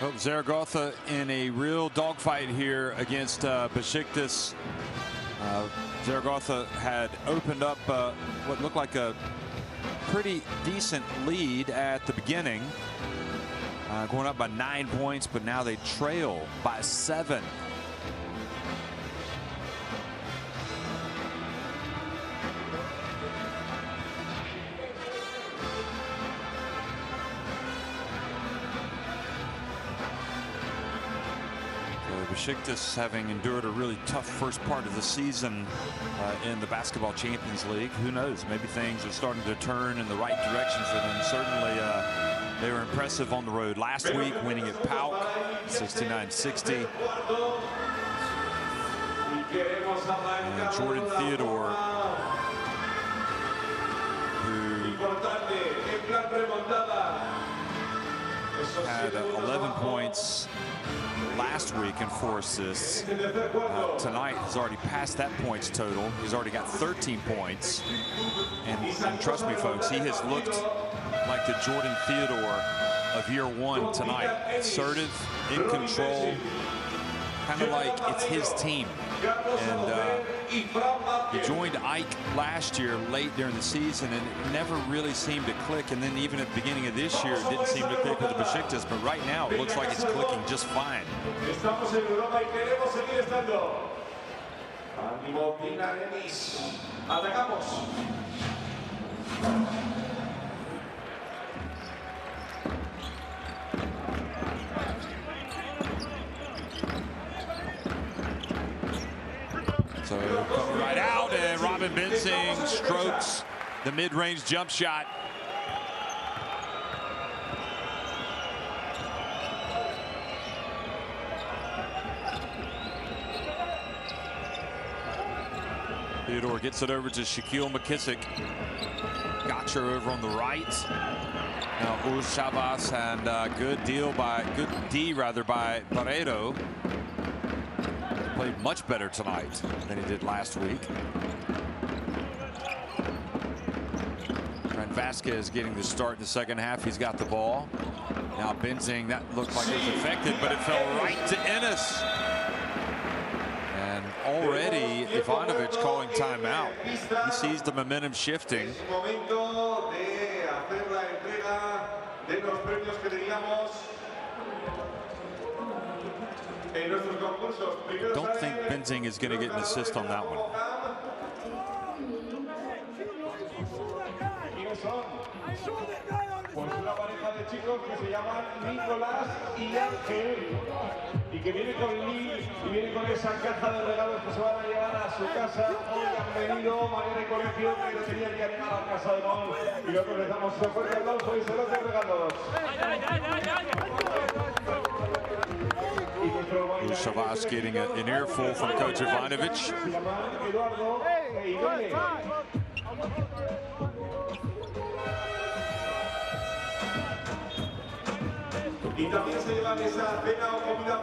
Well, Zaragoza in a real dogfight here against Besiktas. Zaragoza had opened up what looked like a pretty decent lead at the beginning, going up by 9 points, but now they trail by 7. Besiktas having endured a really tough first part of the season in the Basketball Champions League. Who knows? Maybe things are starting to turn in the right direction for them. Certainly, they were impressive on the road last week, winning at PAOK 69-60. And Jordan Theodore, who had 11 points last week and 4 assists. Tonight has already passed that points total. He's already got 13 points. And trust me, folks, he has looked like the Jordan Theodore of year 1 tonight. Assertive, in control, kind of like it's his team. And he joined Ike last year late during the season, and it never really seemed to click. And then even at the beginning of this year, it didn't seem to click with the Besiktas. But right now, it looks like it's clicking just fine. So coming right out, and Robin Benzing strokes the mid-range jump shot. Theodore gets it over to Shaquille McKissick. Gotcha over on the right. Now Uz Chavas, and good D by Barredo. Played much better tonight than he did last week. Trent Vasquez getting the start in the second half. He's got the ball. Now Benzing, that looked like it was affected, but it fell right to Ennis. And already Ivanovic calling timeout. He sees the momentum shifting. I don't think Benzing is going to get an assist on that one. Pues una pareja de chicos que se llaman Nicolás y Ángel, y que viene con Lee y viene con esa caja de regalos que se van a llevar a su casa. Hoy han venido mañana y colegio, pero tenían que animar a Casademont, y luego les damos un fuerte aplauso y se los regalos. Chavas getting an earful from Coach Ivanovic.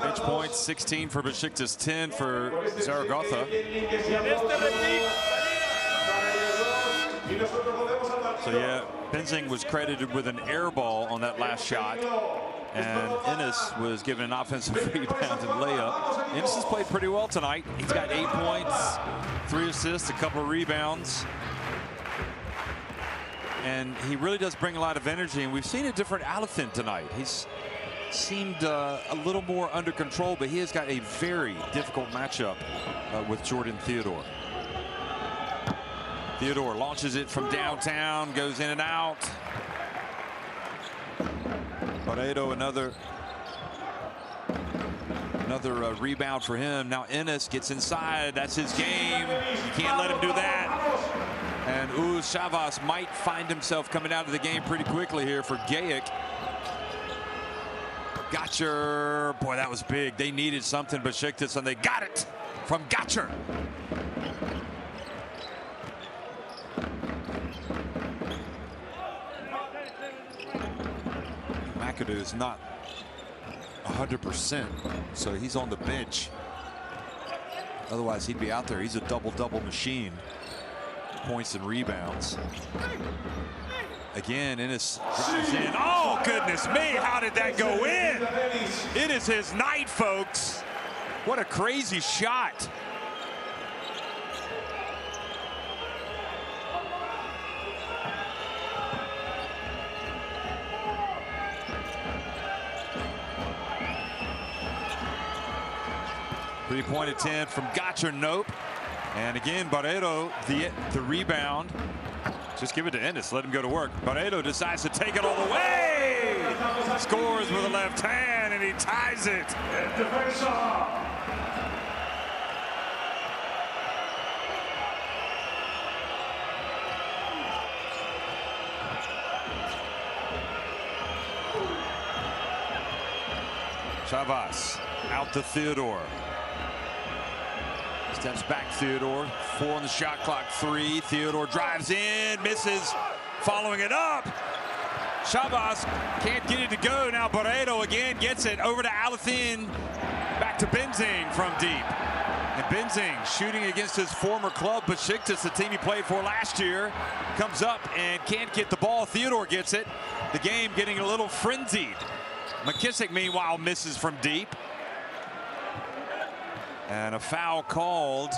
Bench points 16 for Besiktas, 10 for Zaragoza. So yeah, Benzing was credited with an air ball on that last shot, and Ennis was given an offensive rebound and layup. Ennis has played pretty well tonight. He's got 8 points, 3 assists, a couple of rebounds. And he really does bring a lot of energy, and we've seen a different Alathin tonight. He's seemed a little more under control, but he has got a very difficult matchup with Jordan Theodore. Theodore launches it from downtown, goes in and out. Barredo, another rebound for him. Now Ennis gets inside. That's his game. You can't let him do that. And Uz Chavas might find himself coming out of the game pretty quickly here for Gayic. Gotcher. Boy, that was big. They needed something, Besiktas, and they got it from Gotcher. McAdoo is not 100%, so he's on the bench. Otherwise, he'd be out there. He's a double-double machine. Points and rebounds. Again, Ennis drives in. Oh, goodness me, how did that go in? It is his night, folks. What a crazy shot. Three-point attempt from Gotcher, nope. And again, Barreto, the rebound. Just give it to Ennis, let him go to work. Barreto decides to take it all the way. Scores with the left hand, and he ties it. Chavas out to Theodore. Steps back, Theodore. 4 on the shot clock, 3. Theodore drives in, misses, following it up. Chavas can't get it to go. Now Barreto again gets it over to Alathin. Back to Benzing from deep. And Benzing shooting against his former club, Besiktas, the team he played for last year. Comes up and can't get the ball. Theodore gets it. The game getting a little frenzied. McKissick, meanwhile, misses from deep. And a foul called.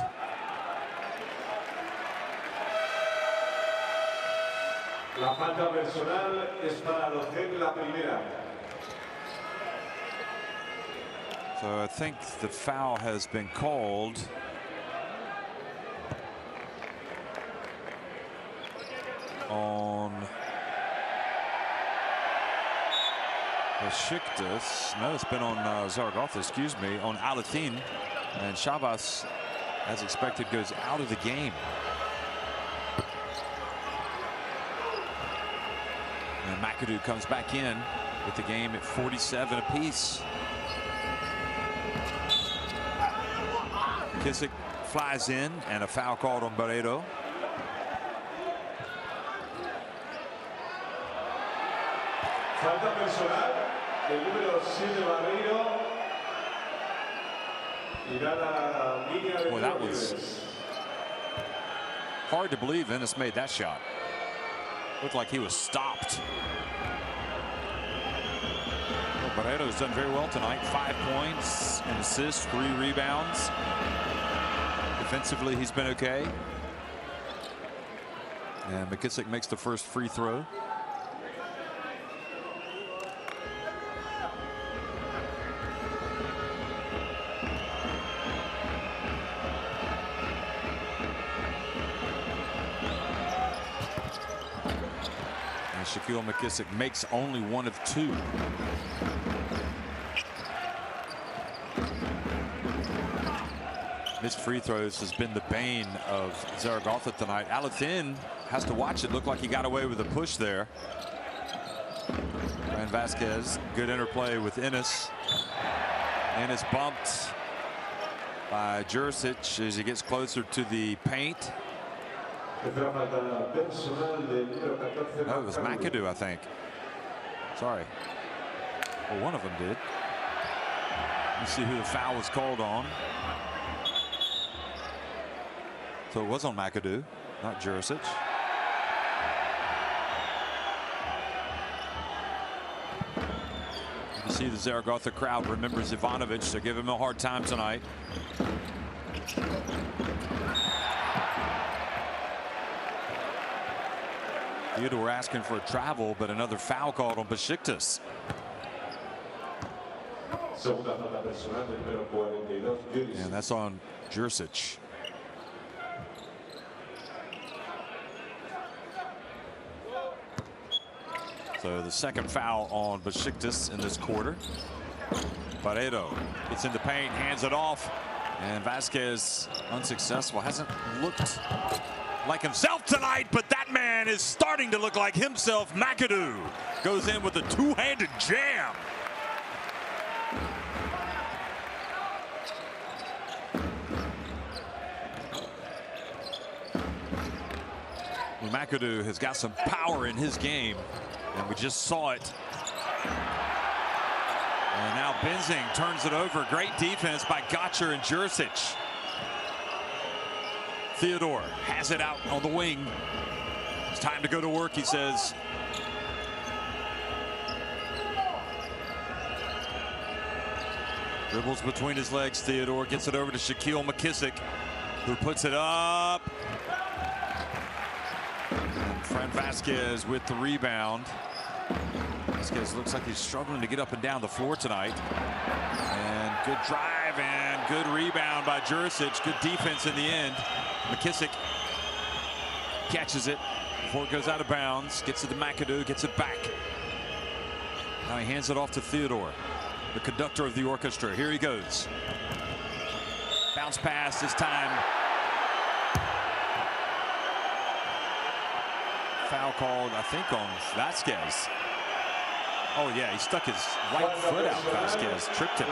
La falta personal es para los de la primera. So I think the foul has been called. On Besiktas. No, it's been on Zaragoza, excuse me, on Alathin. And Chavas, as expected, goes out of the game. And McAdoo comes back in with the game at 47 apiece. Kissick flies in, and a foul called on Barreto. Falta personal, el número 7 Barreiro. Boy, that was hard to believe Ennis made that shot. Looked like he was stopped. Well, Barreto's done very well tonight. 5 points, an assist, 3 rebounds. Defensively, he's been okay. And McKissick makes the first free throw. Shaquille McKissick makes only 1 of 2. Missed free throws has been the bane of Zaragoza tonight. Alathin has to watch it. Looked like he got away with a push there. Ryan Vasquez, good interplay with Ennis. Ennis bumped by Jurisic as he gets closer to the paint. Oh, it was McAdoo, I think. Sorry. Well, one of them did. Let's see who the foul was called on. So it was on McAdoo, not Jurisic. You can see the Zaragoza crowd remembers Ivanovic, so give him a hard time tonight. Theodore asking for a travel, but another foul called on Besiktas. And that's on Jurisic. So the second foul on Besiktas in this quarter. Barreto gets in the paint, hands it off, and Vasquez unsuccessful. Hasn't looked like himself tonight, but that man is starting to look like himself. McAdoo goes in with a two-handed jam. Well, McAdoo has got some power in his game, and we just saw it. And now Benzing turns it over. Great defense by Gotcher and Jurisic. Theodore has it out on the wing. It's time to go to work, he says. Dribbles between his legs. Theodore gets it over to Shaquille McKissick, who puts it up. And Fran Vasquez with the rebound. Vasquez looks like he's struggling to get up and down the floor tonight. And good drive and good rebound by Jurisic. Good defense in the end. McKissick catches it before it goes out of bounds. Gets it to McAdoo, gets it back. Now he hands it off to Theodore, the conductor of the orchestra. Here he goes. Bounce pass this time. Foul called, I think, on Vasquez. Oh yeah, he stuck his right foot out. Vasquez tripped him.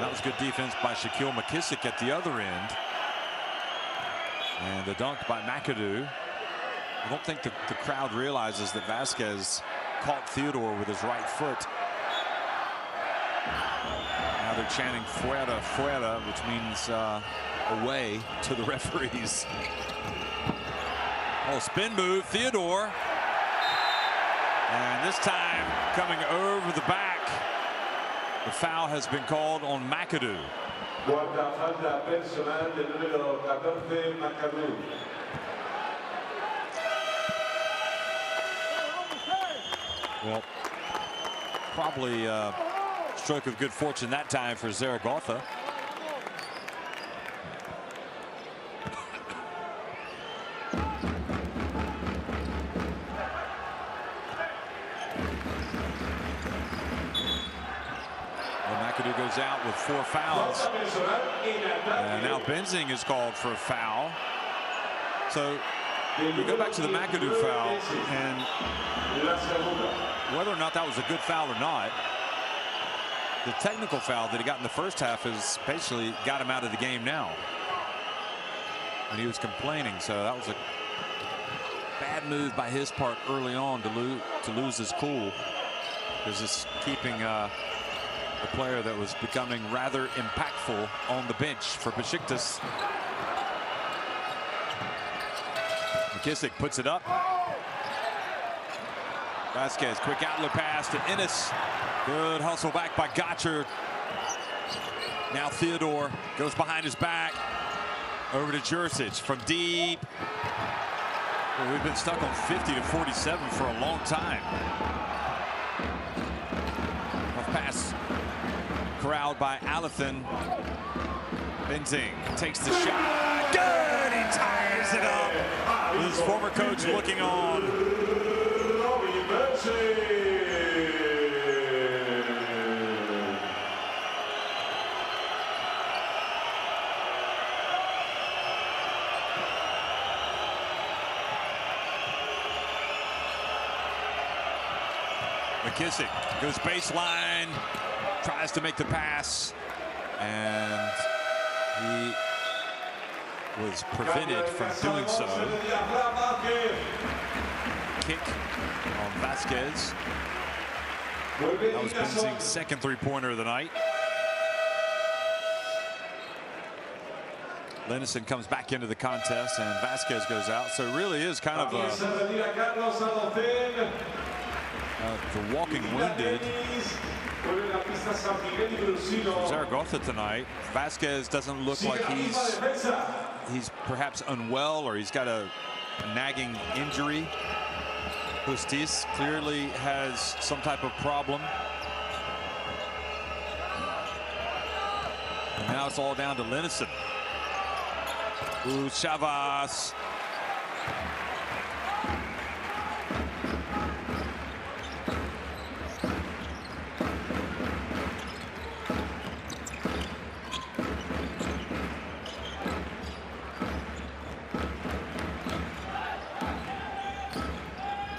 That was good defense by Shaquille McKissick at the other end. And the dunk by McAdoo. I don't think the crowd realizes that Vasquez caught Theodore with his right foot. Now they're chanting fuera, fuera, which means away to the referees. Oh, spin move, Theodore. And this time coming over the back. The foul has been called on McAdoo. Well, probably a stroke of good fortune that time for Zaragoza. McAdoo goes out with 4 fouls. And now Benzing is called for a foul. So we go back to the McAdoo foul, and whether or not that was a good foul or not, the technical foul that he got in the first half has basically got him out of the game now. And he was complaining, so that was a bad move by his part early on to lose his cool, because it's keeping a player that was becoming rather impactful on the bench for Besiktas. McKissick puts it up. Vasquez, quick outlet pass to Ennis. Good hustle back by Gotcher. Now Theodore goes behind his back. Over to Jurisic from deep. Well, we've been stuck on 50 to 47 for a long time. Rough pass corralled by Alithan. Benzing takes the shot. Good! He ties it up. With his former coach looking on. McKissick goes baseline, tries to make the pass, and he was prevented from doing so. Kick on Vasquez. That was Benzing's second three-pointer of the night. Lennison comes back into the contest, and Vasquez goes out. So it really is kind of the walking wounded Zaragoza tonight. Vasquez doesn't look like he's perhaps unwell, or he's got a nagging injury. Justice clearly has some type of problem. And now it's all down to Lennison. Ooh, Chavas.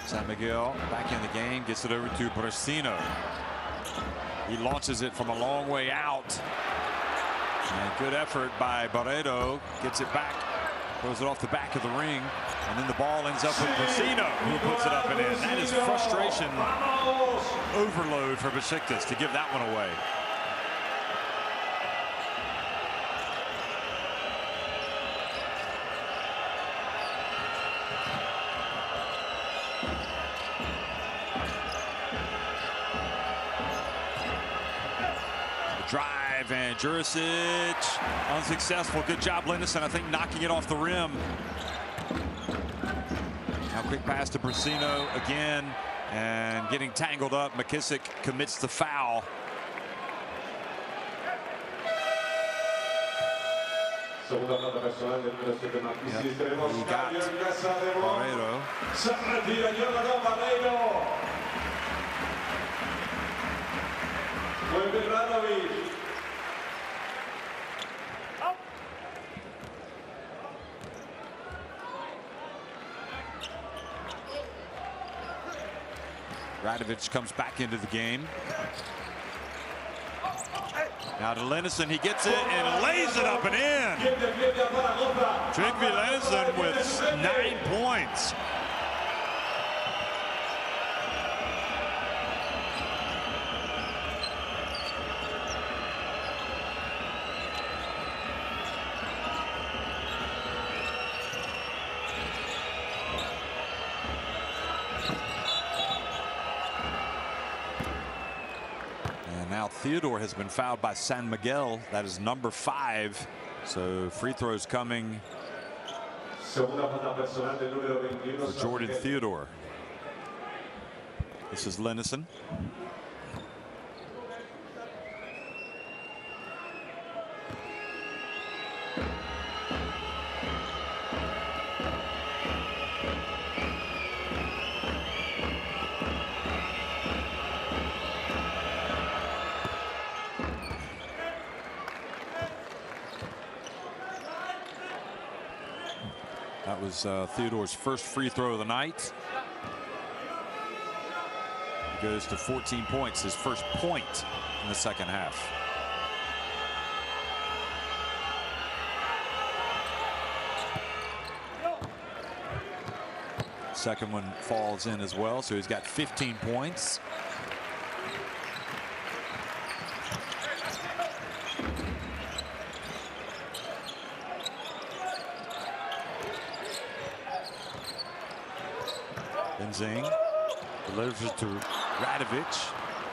San Miguel back in the game, gets it over to Brasino. He launches it from a long way out. And good effort by Barredo. Gets it back, throws it off the back of the ring, and then the ball ends up with Brasino, who puts it up and in. That is frustration overload for Besiktas to give that one away. Drive, and Jurisic unsuccessful. Good job, Lennison, I think, knocking it off the rim. Now quick pass to Brasino again, and getting tangled up. McKissick commits the foul. Segunda falta personal del número 7 Marquisi. Tenemos cambio en Casademont. Se retira Jonathan Barreiro. Vuelve Radovic. Radovic comes back into the game. Now to Lennison, he gets it and lays it up and in. Trygve Lennison with 9 points. Now Theodore has been fouled by San Miguel. That is number 5. So free throws coming for Jordan Theodore. This is Lennison. That was Theodore's first free throw of the night. He goes to 14 points, his first point in the second half. Second one falls in as well, so he's got 15 points. Benzing delivers it to Radovic,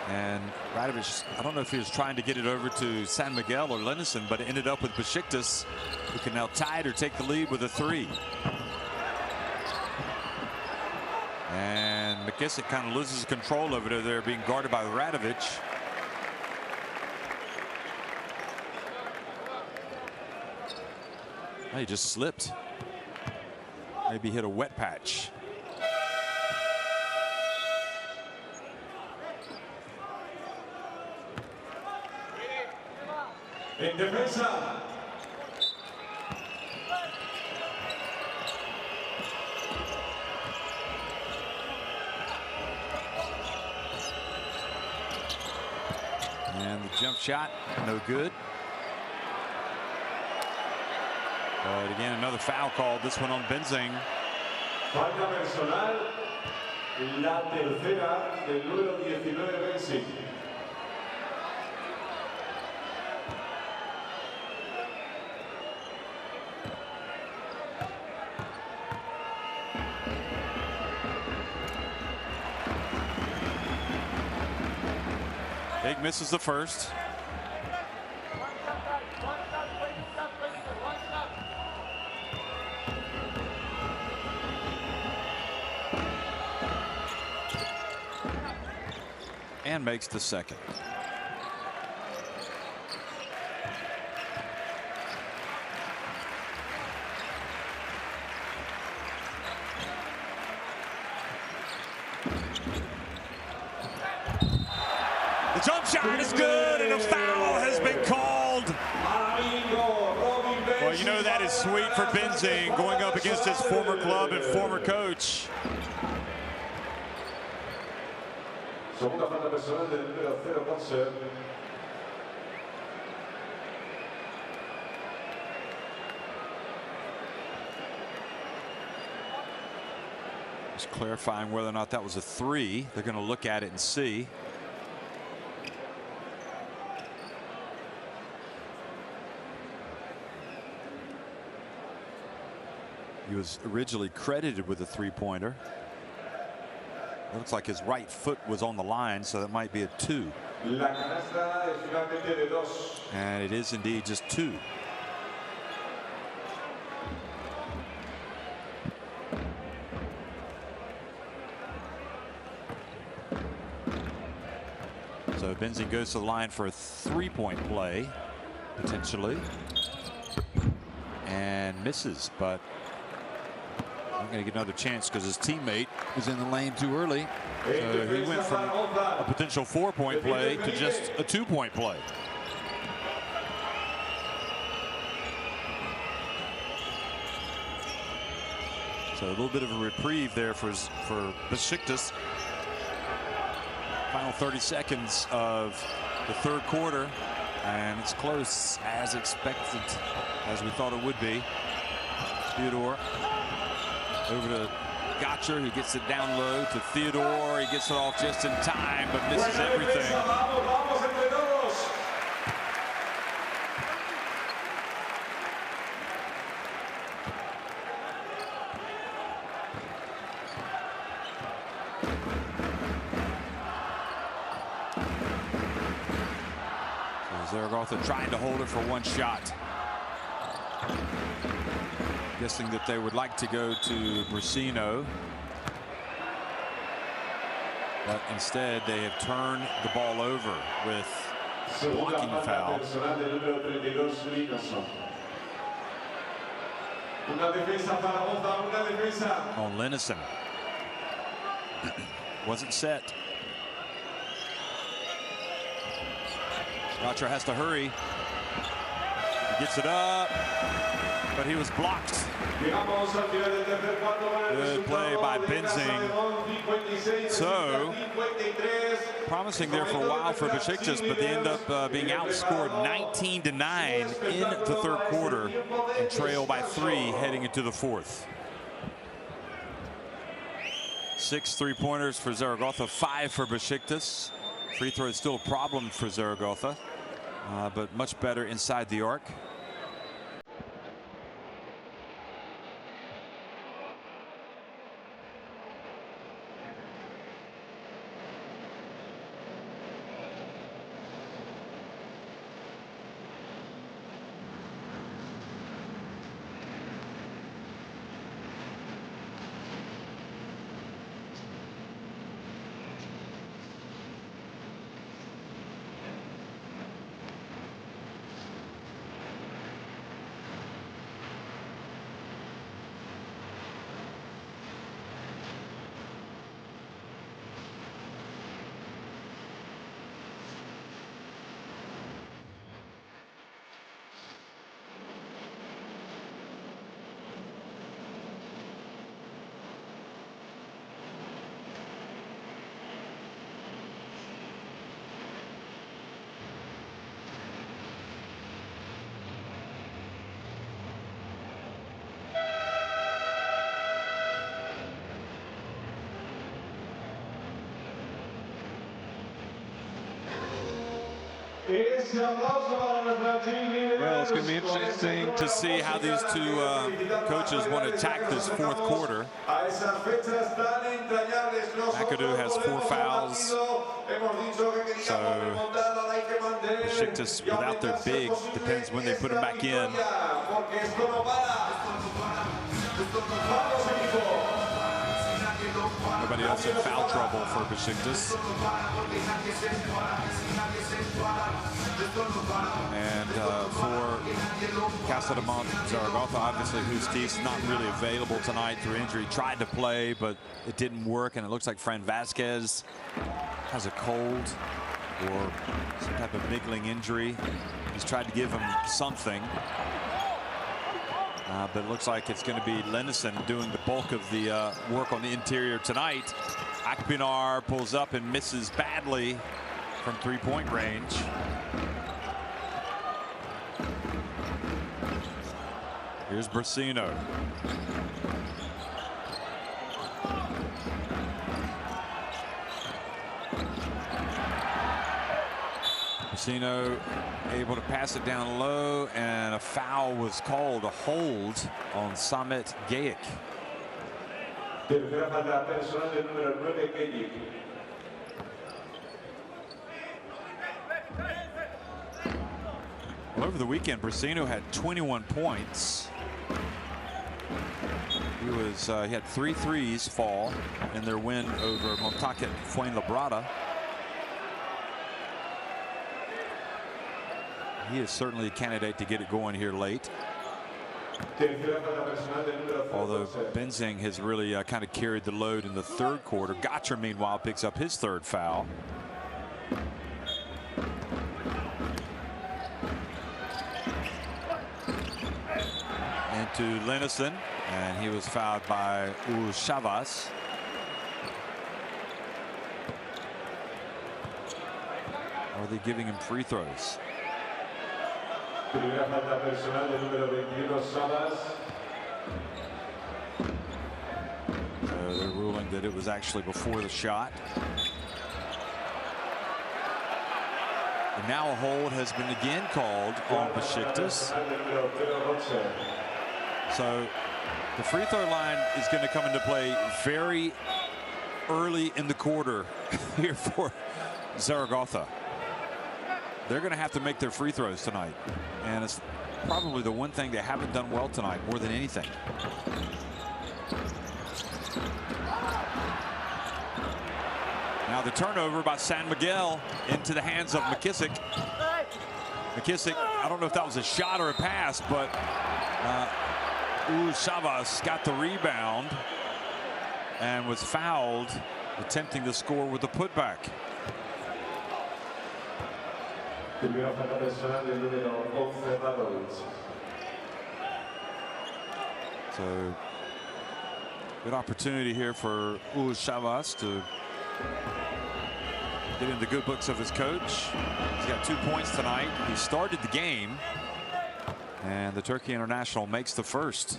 and Radovic, I don't know if he was trying to get it over to San Miguel or Lennison, but it ended up with Besiktas, who can now tie it or take the lead with a 3. And McKissick kind of loses control over there, being guarded by Radovic. Oh, he just slipped. Maybe hit a wet patch. En defensa. And the jump shot, no good. But again, another foul called, this one on Benzing. Falta personal, la tercera del número 19 Benzing. Big misses the first. And makes the second. The jump shot is good, and a foul has been called. Well, you know that is sweet for Benzing, going up against his former club and former coach. Segunda falta personal del número 0 Boxer. Just clarifying whether or not that was a 3. They're going to look at it and see. He was originally credited with a 3-pointer. It looks like his right foot was on the line, so that might be a 2. La canasta es finalmente de 2. And it is indeed just 2. So Benzing goes to the line for a 3-point play, potentially, and misses, but I'm going to get another chance because his teammate was in the lane too early. So he went from a potential 4-point play to just a 2-point play. So a little bit of a reprieve there for Besiktas. Final 30 seconds of the third quarter, and it's close as expected, as we thought it would be. Theodore over to Gotcher, who gets it down low to Theodore. He gets it off just in time, but misses everything. Zaragoza trying to hold it for one shot. Guessing that they would like to go to Brasino. But instead they have turned the ball over with blocking foul on Linnison. Wasn't set. Gotcher has to hurry. He gets it up, but he was blocked. Good play by Benzing. So, promising there for a while for Besiktas, but they end up being outscored 19-9 in the third quarter and trail by 3 heading into the fourth. 6 3-pointers for Zaragoza, 5 for Besiktas. Free throw is still a problem for Zaragoza, but much better inside the arc. Well, it's going to be interesting to see how these two coaches want to attack this fourth quarter. McAdoo has 4 fouls. So Besiktas without their big, depends when they put them back in. Nobody else in foul trouble for Besiktas. And for Casademont Zaragoza, obviously Justiz not really available tonight through injury. Tried to play, but it didn't work, and it looks like Fran Vasquez has a cold or some type of niggling injury. He's tried to give him something. But it looks like it's going to be Linnison doing the bulk of the work on the interior tonight. Akpinar pulls up and misses badly from 3-point range. Here's Brasino. Brasino able to pass it down low, and a foul was called, a hold on Samet Gayic. Tercera falta personal del número 9, Gayic. Over the weekend, Brasino had 21 points. He had 3 threes fall in their win over Montaque Fuenlabrada. He is certainly a candidate to get it going here late. Although Benzing has really kind of carried the load in the third quarter. Gotcher, meanwhile, picks up his 3rd foul. Into Linnison, and he was fouled by Chavas. Are they giving him free throws? Primera falta personal del número 21, Sabas. So they're ruling that it was actually before the shot. And now a hold has been again called on Besiktas. So the free throw line is going to come into play very early in the quarter here for Zaragoza. They're going to have to make their free throws tonight. And it's probably the one thing they haven't done well tonight more than anything. Now the turnover by San Miguel into the hands of McKissick. McKissick, I don't know if that was a shot or a pass, but Chavas got the rebound and was fouled, attempting to score with the putback. So good opportunity here for Chavas to get in the good books of his coach. He's got 2 points tonight. He started the game, and the Turkey international makes the first.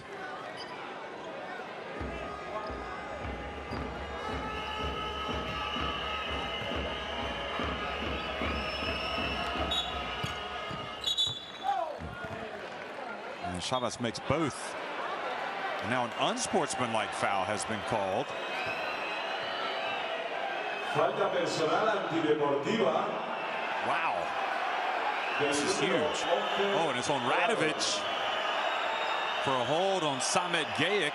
And Chavas makes both. And now an unsportsmanlike foul has been called. Falta personal antideportiva. Wow. This is huge. Oh, and it's on Radovic for a hold on Samet Gayic.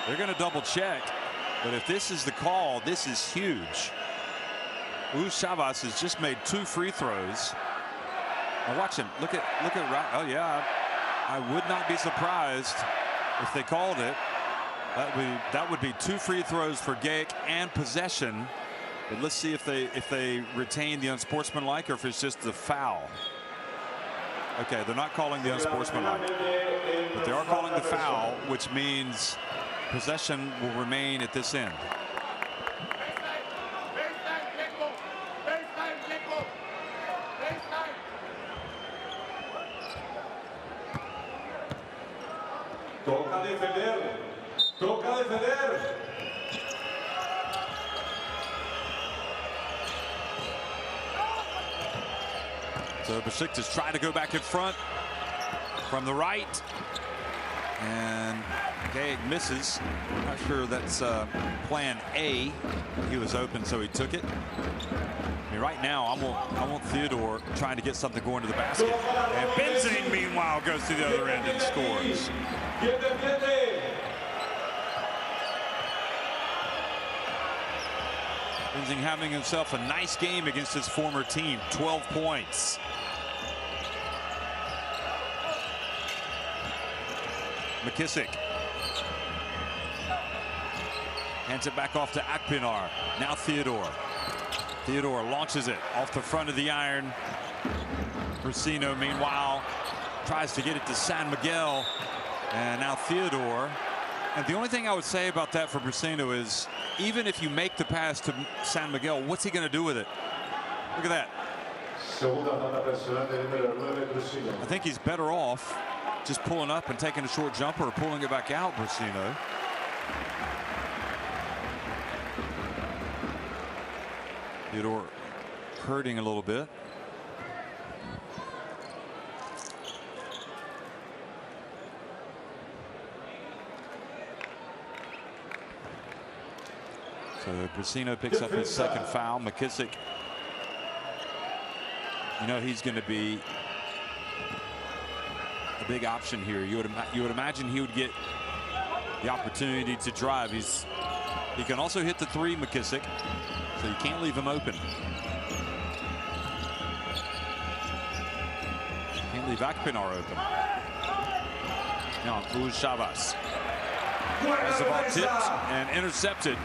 They're going to double check. But if this is the call, this is huge. Chavas has just made 2 free throws. Now watch him. Look at oh yeah. I would not be surprised if they called it. That would be 2 free throws for Gayic and possession. But let's see if they retain the unsportsmanlike or if it's just the foul. Okay, they're not calling the unsportsmanlike, but they are calling the foul, which means possession will remain at this end. Toca defender. Toca defender. So Besiktas try to go back in front from the right, and Gayic misses. I'm not sure that's plan A. He was open, so he took it. I mean, right now, I want Theodore trying to get something going to the basket. And Benzing, meanwhile, goes to the other end and scores. Benzing having himself a nice game against his former team. 12 points. McKissick hands it back off to Akpinar. Now Theodore. Theodore launches it off the front of the iron. Brasino, meanwhile, tries to get it to San Miguel. And now Theodore. And the only thing I would say about that for Brasino is, even if you make the pass to San Miguel, what's he going to do with it? Look at that. I think he's better off just pulling up and taking a short jumper or pulling it back out, Brasino. Theodore hurting a little bit. So Brasino picks up his 2nd foul. McKissick, you know, he's going to be a big option here. You would imagine he would get the opportunity to drive. He can also hit the three, McKissick, so you can't leave him open. Can't leave Akpinar open. Now Chavas has the ball tipped and intercepted.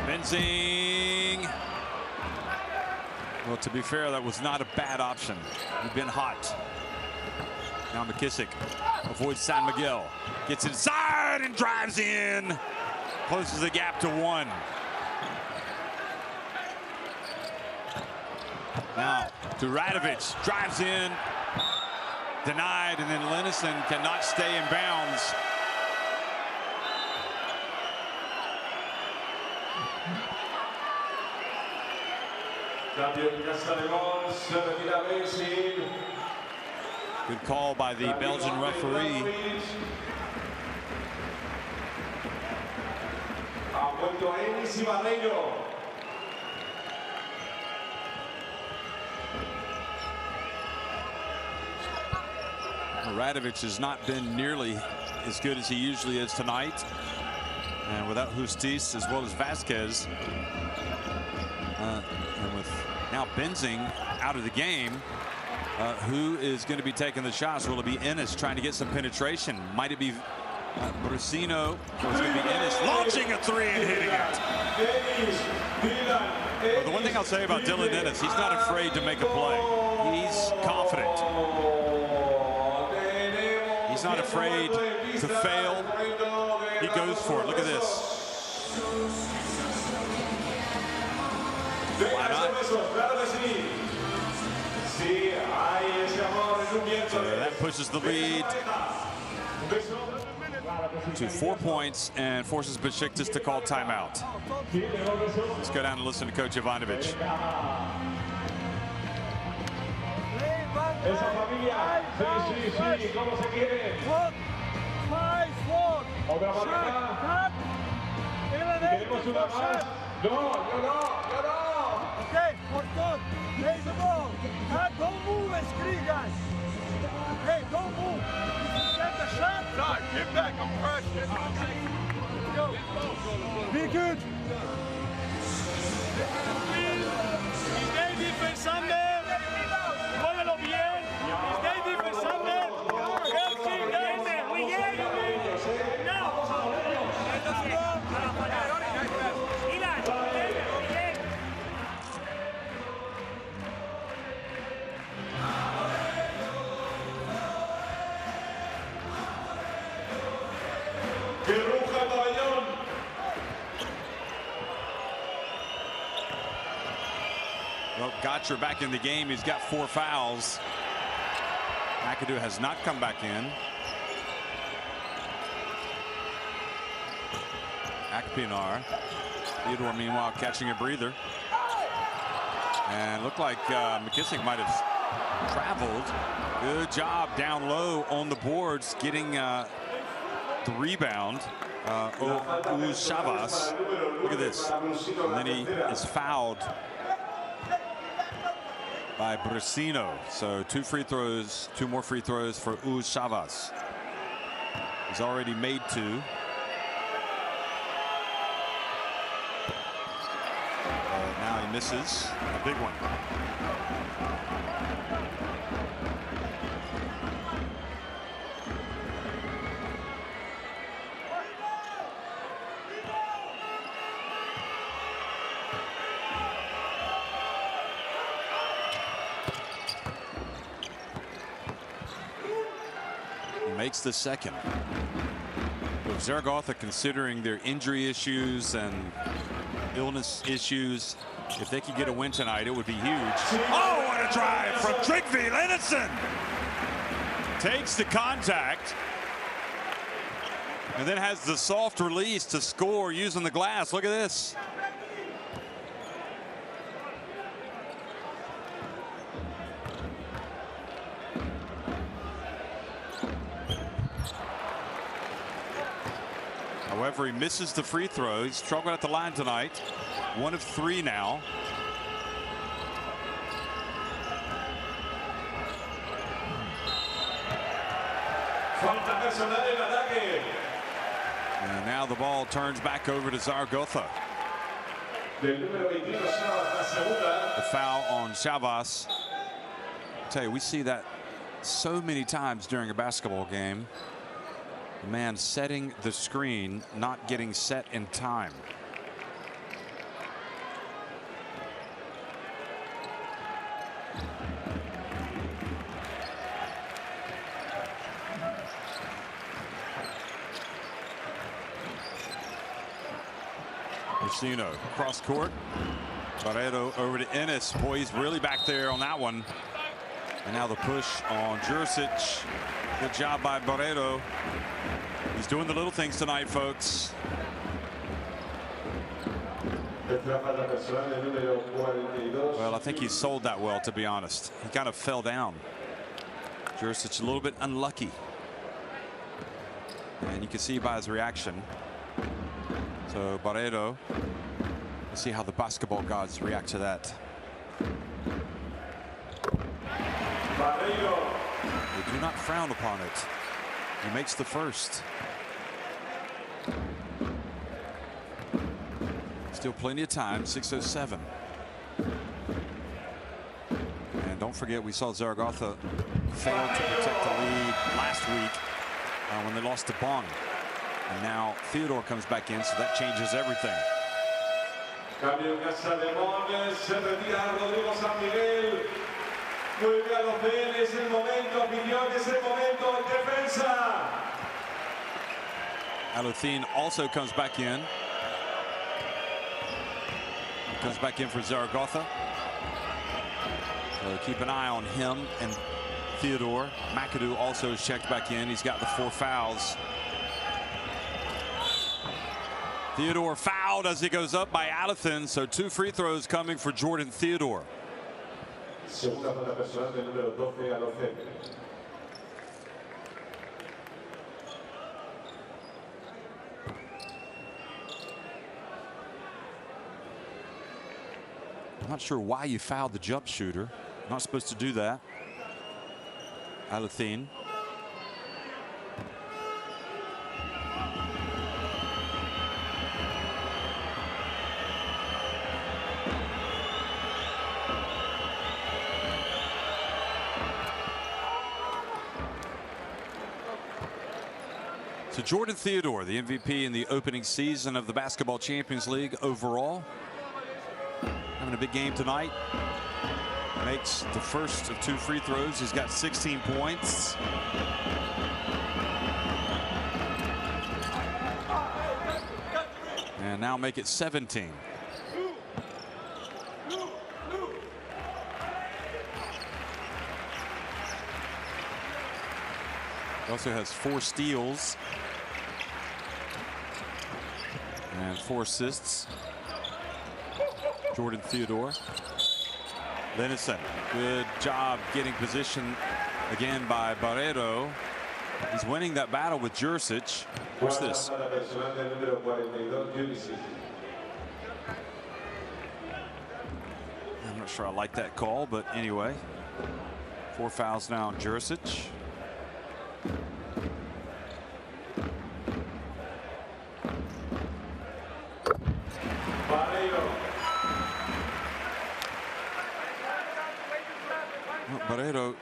Benzing. Well, to be fair, that was not a bad option. He'd been hot. Now McKissick avoids San Miguel. Gets inside and drives in. Closes the gap to 1. Now to Radovic. Drives in. Denied, and then Linnison cannot stay in bounds. Good call by the Belgian referee. Radovic has not been nearly as good as he usually is tonight. And without Justice as well as Vasquez. And with now Benzing out of the game, who is going to be taking the shots? Will it be Ennis trying to get some penetration? Might it be Brusino? Or is it going to be Ennis launching a three and hitting it? Well, the one thing I'll say about Dylan Ennis, he's not afraid to make a play. He's confident. He's not afraid to fail. He goes for it. Look at this. Why not? So that pushes the lead to 4 points and forces Besiktas to call timeout. Let's go down and listen to Coach Ivanovic. Esa familia, sí, ¿cómo se quiere? Otra para acá. ¿Queremos una más? No. Okay, for good. Raise the ball. Don't move, Skrigas. Hey, don't move. Get the shot. Start. Get back. I'm pressure. Go. Be good. Stay defensando. Muévelo bien. Stay defensando. Well, Gotcher back in the game. He's got 4 fouls. McAdoo has not come back in. Akpinar. Theodore, meanwhile, catching a breather. And looked like McKissick might have traveled. Good job down low on the boards, getting the rebound. Chavas. Look at this. And then he is fouled by Brusino. So 2 free throws, 2 more free throws for Chavas. He's already made 2. Now he misses a big one. Makes the second. With Zaragoza considering their injury issues and illness issues, if they could get a win tonight, it would be huge. Oh, what a drive from Trygve Linnison! Takes the contact and then has the soft release to score using the glass. Look at this. However, he misses the free throw. He's struggled at the line tonight. 1 of 3 now. Falta personal en ataque. And now the ball turns back over to Zaragoza. Del número 21, Chavas, la segunda. The foul on Chavas. I tell you, we see that so many times during a basketball game. The man setting the screen, not getting set in time. Lucino, cross court. Barreto over to Ennis. Boy, he's really back there on that one. And now the push on Jursic. Good job by Barreto. He's doing the little things tonight, folks. Well, I think he sold that well, to be honest. He kind of fell down. Jursic a little bit unlucky. And you can see by his reaction. So Barreto, let's see how the basketball gods react to that. They do not frown upon it. He makes the first. Still plenty of time, 6:07. And don't forget, we saw Zaragoza fail to protect the lead last week when they lost to Bonn. And now Theodore comes back in, so that changes everything. Cambio en Casademont, se retira Rodrigo San Miguel. Vuelve a los BN, es el momento, opinión, es el momento en defensa. Alothin also comes back in. Comes back in for Zaragoza. So keep an eye on him and Theodore. McAdoo also is checked back in. He's got the 4 fouls. Theodore fouled as he goes up by Alothin, so 2 free throws coming for Jordan Theodore. Segunda falta personal del número 12 a 12. I'm not sure why you fouled the jump shooter. Not supposed to do that. Alothin. So Jordan Theodore, the MVP in the opening season of the Basketball Champions League overall. Having a big game tonight. Makes the first of 2 free throws. He's got 16 points. And now make it 17. Also has 4 steals and 4 assists. Jordan Theodore. Linnison, good job getting position again by Barreto. He's winning that battle with Jursic. Watch this. I'm not sure I like that call, but anyway. 4 fouls now on Jursic. Barreto,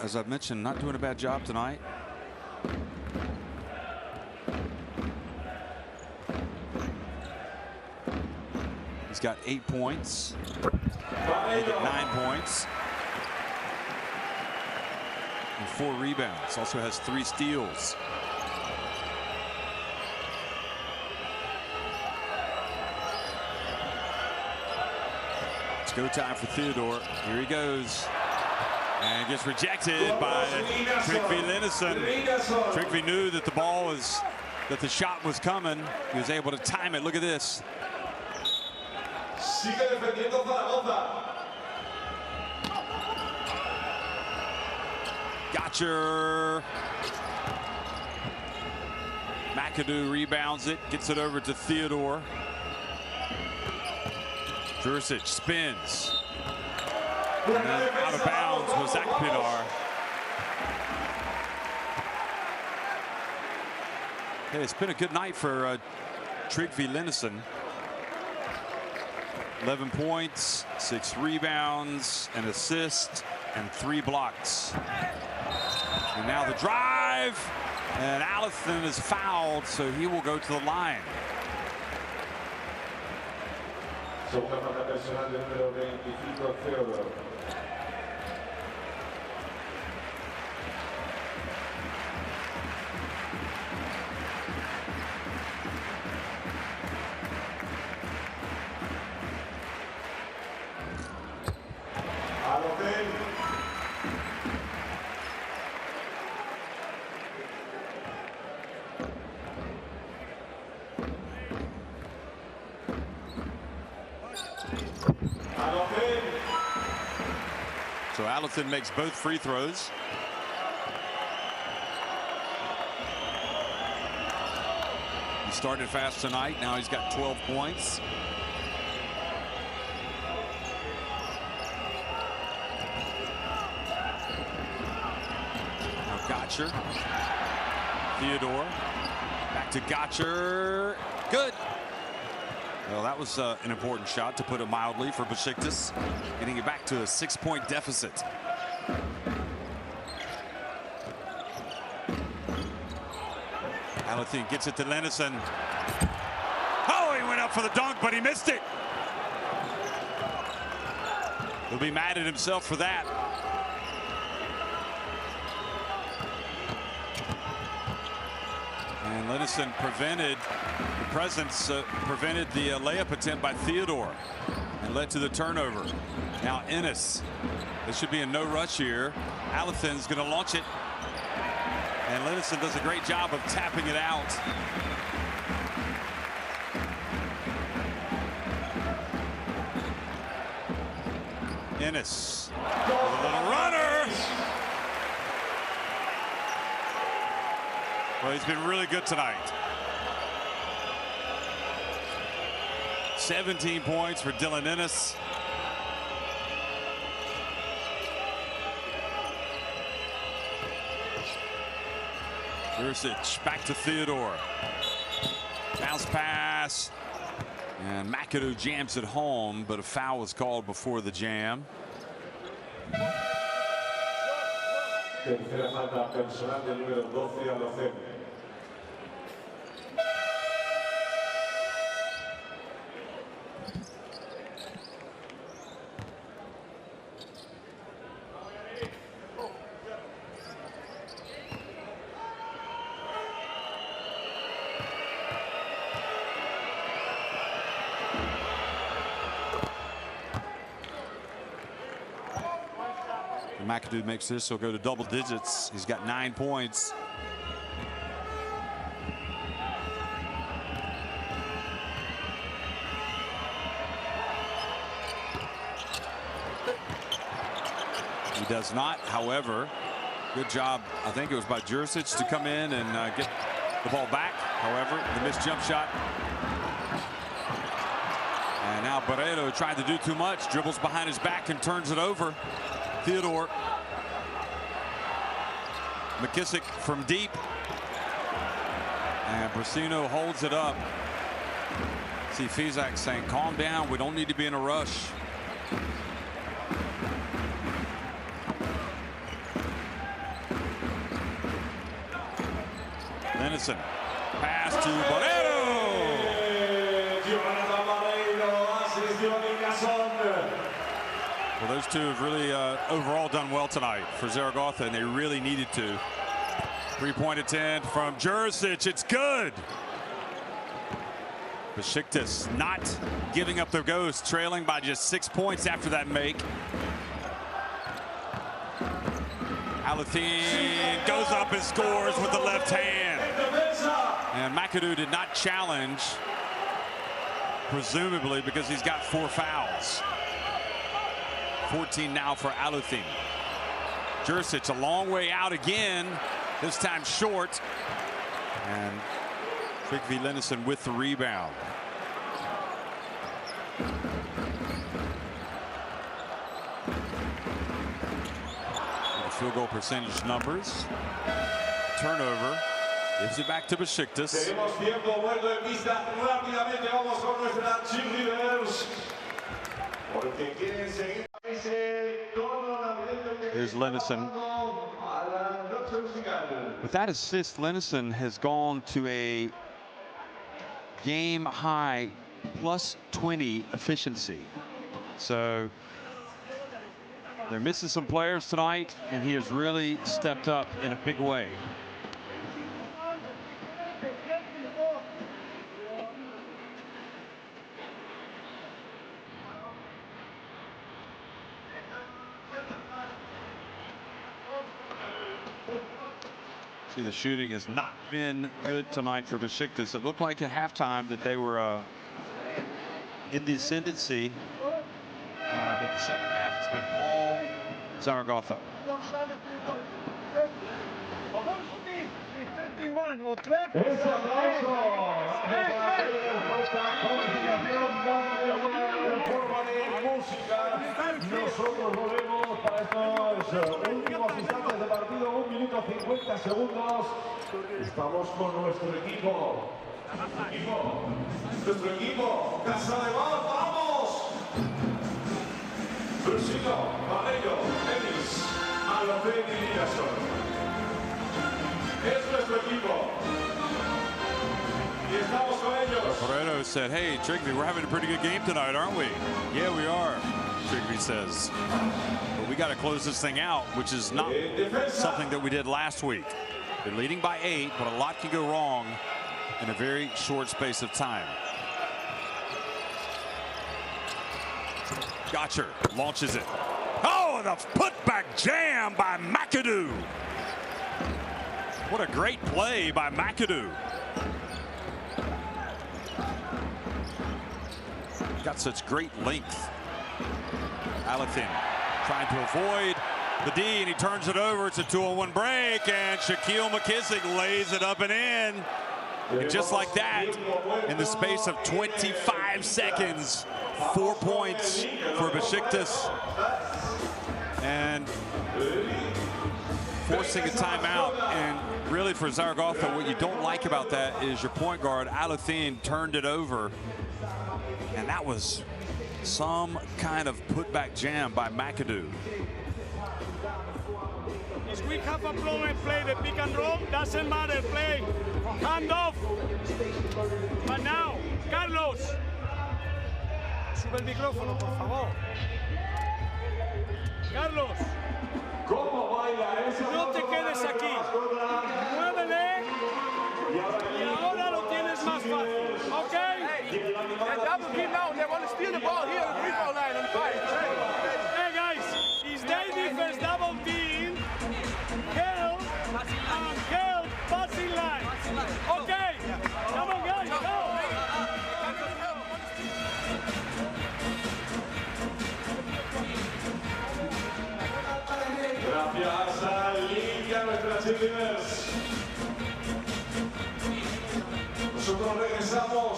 as I've mentioned, not doing a bad job tonight. He's got 8 points. Make it 9 points. And 4 rebounds. Also has 3 steals. It's go time for Theodore. Here he goes. And gets rejected by Tryggvi Linnison. Tryggvi knew that the ball was, that the shot was coming. He was able to time it. Look at this. Gotcha. McAdoo rebounds it, gets it over to Theodore. Jursic spins. And then out of bounds was Akpinar. Hey, it's been a good night for Trygve Linnesen. 11 points, 6 rebounds, an assist, and 3 blocks. And now the drive, and Allison is fouled, so he will go to the line. Segunda falta personal del número 25, Theodore. So Allison makes both free throws. He started fast tonight. Now he's got 12 points. Now Gotcher. Theodore. Back to Gotcher. Good. Well, that was an important shot, to put it mildly, for Besiktas, getting it back to a 6-point deficit. Allison gets it to Linnesen. Oh, he went up for the dunk, but he missed it. He'll be mad at himself for that. And Linnesen prevented the layup attempt by Theodore and led to the turnover. Now Ennis. This should be a no rush here. Allison's going to launch it. And Linnesen does a great job of tapping it out. Ennis with a little runner. Well, he's been really good tonight. 17 points for Dylan Ennis. Jursic back to Theodore. Bounce pass. And McAdoo jams it home, but a foul was called before the jam. Tercera falta personal del número 12, Alocen. McAdoo makes this, he'll go to double digits. He's got 9 points. He does not, however. Good job, I think it was by Jursic to come in and get the ball back. However, the missed jump shot. And now Barreto tried to do too much, dribbles behind his back and turns it over. Theodore. McKissick from deep. And Brasino holds it up. See Fizak saying, calm down, we don't need to be in a rush. Linnesen. Pass to Barreto. Well, those two have really overall done well tonight for Zaragoza, and they really needed to. 3-point attempt from Jursic. It's good. Besiktas not giving up their ghost, trailing by just 6 points after that make. Alathine goes up and scores with the left hand. And McAdoo did not challenge, presumably because he's got 4 fouls. 14 now for Alathine. Jursic a long way out again, this time short. And Trygve Linnesen with the rebound. The field goal percentage numbers. Turnover. Gives it back to Besiktas. Tenemos tiempo muerto en pista. Rápidamente vamos con nuestra cheerleaders. Porque quieren seguir. Here's Lennison. With that assist, Lennison has gone to a game high plus 20 efficiency. So they're missing some players tonight, and he has really stepped up in a big way. See, the shooting has not been good tonight for Besiktas. It looked like at halftime that they were in the ascendancy. But the second half has been all Zaragoza. Nosotros volvemos para estos últimos instantes de partido, 1 minuto 50 segundos. Estamos con nuestro equipo. Nuestro equipo, Casademont, vamos. Brusino, Valerio, Ellis, Alofén y Mirasol. Es nuestro equipo. Y estamos con ellos. Ferrero said, hey, Trigby, we're having a pretty good game tonight, aren't we? Yeah, we are, Trigby says. But we got to close this thing out, which is not something that we did last week. They're leading by 8, but a lot can go wrong in a very short space of time. Gotcher launches it. Oh, the putback jam by McAdoo. What a great play by McAdoo. Got such great length. Alathin trying to avoid the D, and he turns it over. It's a 2-on-1 break, and Shaquille McKissick lays it up and in. And just like that, in the space of 25 seconds, 4 points for Besiktas. And forcing a timeout. And really for Zaragoza, what you don't like about that is your point guard, Alathin, turned it over. And that was some kind of putback jam by McAdoo. If we have a problem, play the pick and roll, doesn't matter, play hand off. But now, Carlos, sube el micrófono, por favor. Carlos, no te quedes aquí. Muévele y ahora lo tienes más fácil, ¿ok? Double team now, they want to steal the ball here at the free throw line and fight. Hey guys, is they defense double team? Help and help passing line. Okay, come on guys, go. Gracias al link a nuestras cheerleaders. Nosotros regresamos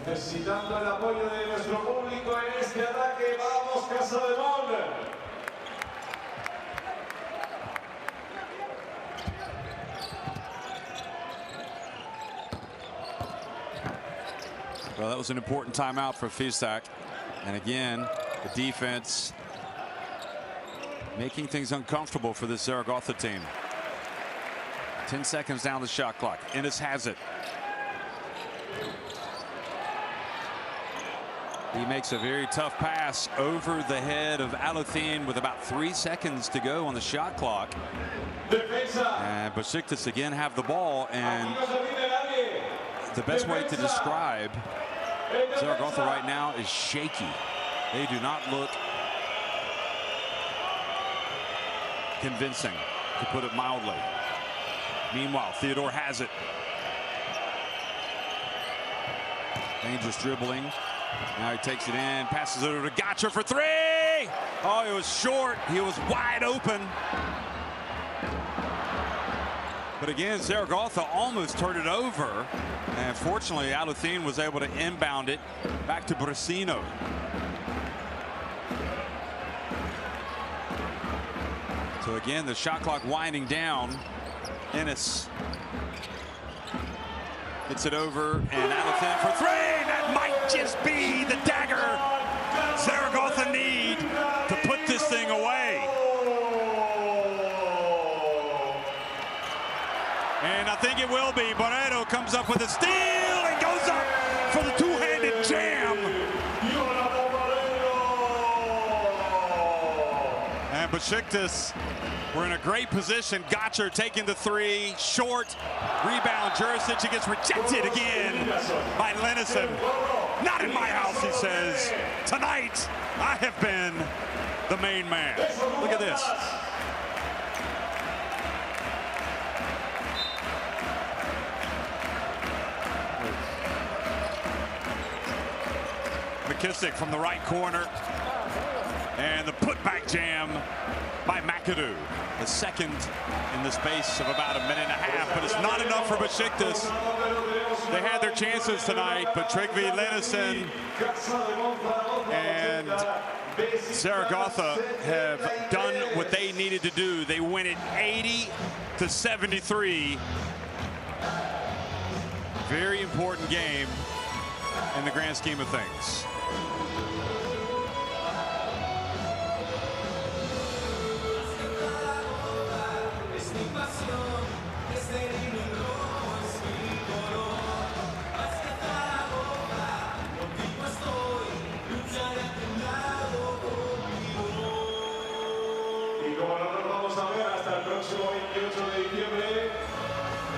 necesitando el apoyo de nuestro público en este ataque. ¡Vamos, Casademont! Well, that was an important timeout for Fisak. And again, the defense making things uncomfortable for this Zaragoza team. 10 seconds down the shot clock. Ennis has it. He makes a very tough pass over the head of Alathin with about 3 seconds to go on the shot clock. And Besiktas again have the ball, and the best way to describe Zaragoza right now is shaky. They do not look convincing, to put it mildly. Meanwhile, Theodore has it. Dangerous dribbling. Now he takes it in, passes it over to Gotcha for 3. Oh, it was short. He was wide open. But again, Zaragoza almost turned it over. And fortunately, Alathin was able to inbound it back to Brasino. So again, the shot clock winding down. Ennis gets it over, and Alothin for three. That might just be the dagger Zaragoza need to put this thing away. And I think it will be. Barreto comes up with a steal and goes up for the two-handed jam. And Besiktas were in a great position. Gotcher taking the three, short, rebound, Jurisic. It gets rejected again by Lennison. Not in my house, he says. Tonight, I have been the main man. Look at this. McKissick from the right corner. And the putback jam by McAdoo. The second in the space of about a minute and a half, but it's not enough for Besiktas. They had their chances tonight, but Trygve Lennison and Zaragoza have done what they needed to do. They win it 80-73. Very important game in the grand scheme of things.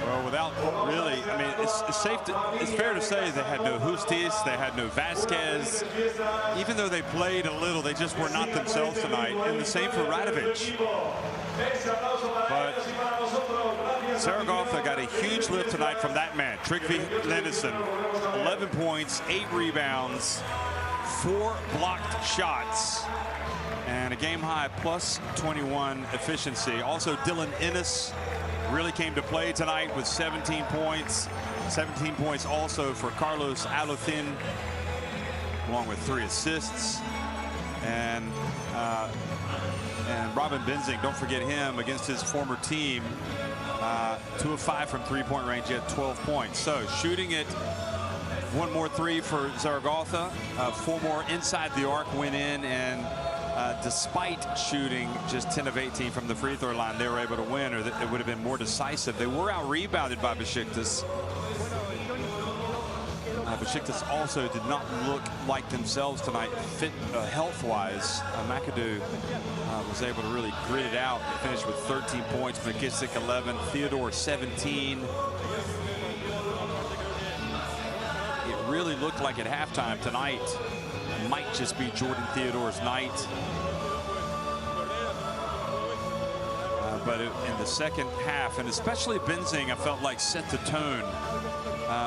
Well, without really, I mean, it's fair to say they had no Justis, they had no Vasquez. Even though they played a little, they just were not themselves tonight. And the same for Radovic. But Zaragoza got a huge lift tonight from that man, Trygve Lennison. 11 points, 8 rebounds, 4 blocked shots, and a game high plus 21 efficiency. Also, Dylan Ennis really came to play tonight with 17 points. 17 points also for Carlos Alothin, along with 3 assists. And Robin Benzing, don't forget him, against his former team. 2 of 5 from three-point range, he had 12 points. So shooting it, 1 more 3 for Zaragoza, 4 more inside the arc went in, and despite shooting just 10 of 18 from the free throw line, they were able to win, or it would have been more decisive. They were out-rebounded by Besiktas. Besiktas also did not look like themselves tonight, fit health-wise. McAdoo was able to really grit it out and finish with 13 points. McKissick 11, Theodore 17. It really looked like at halftime tonight might just be Jordan Theodore's night. But in the second half, and especially Benzing, I felt like set the tone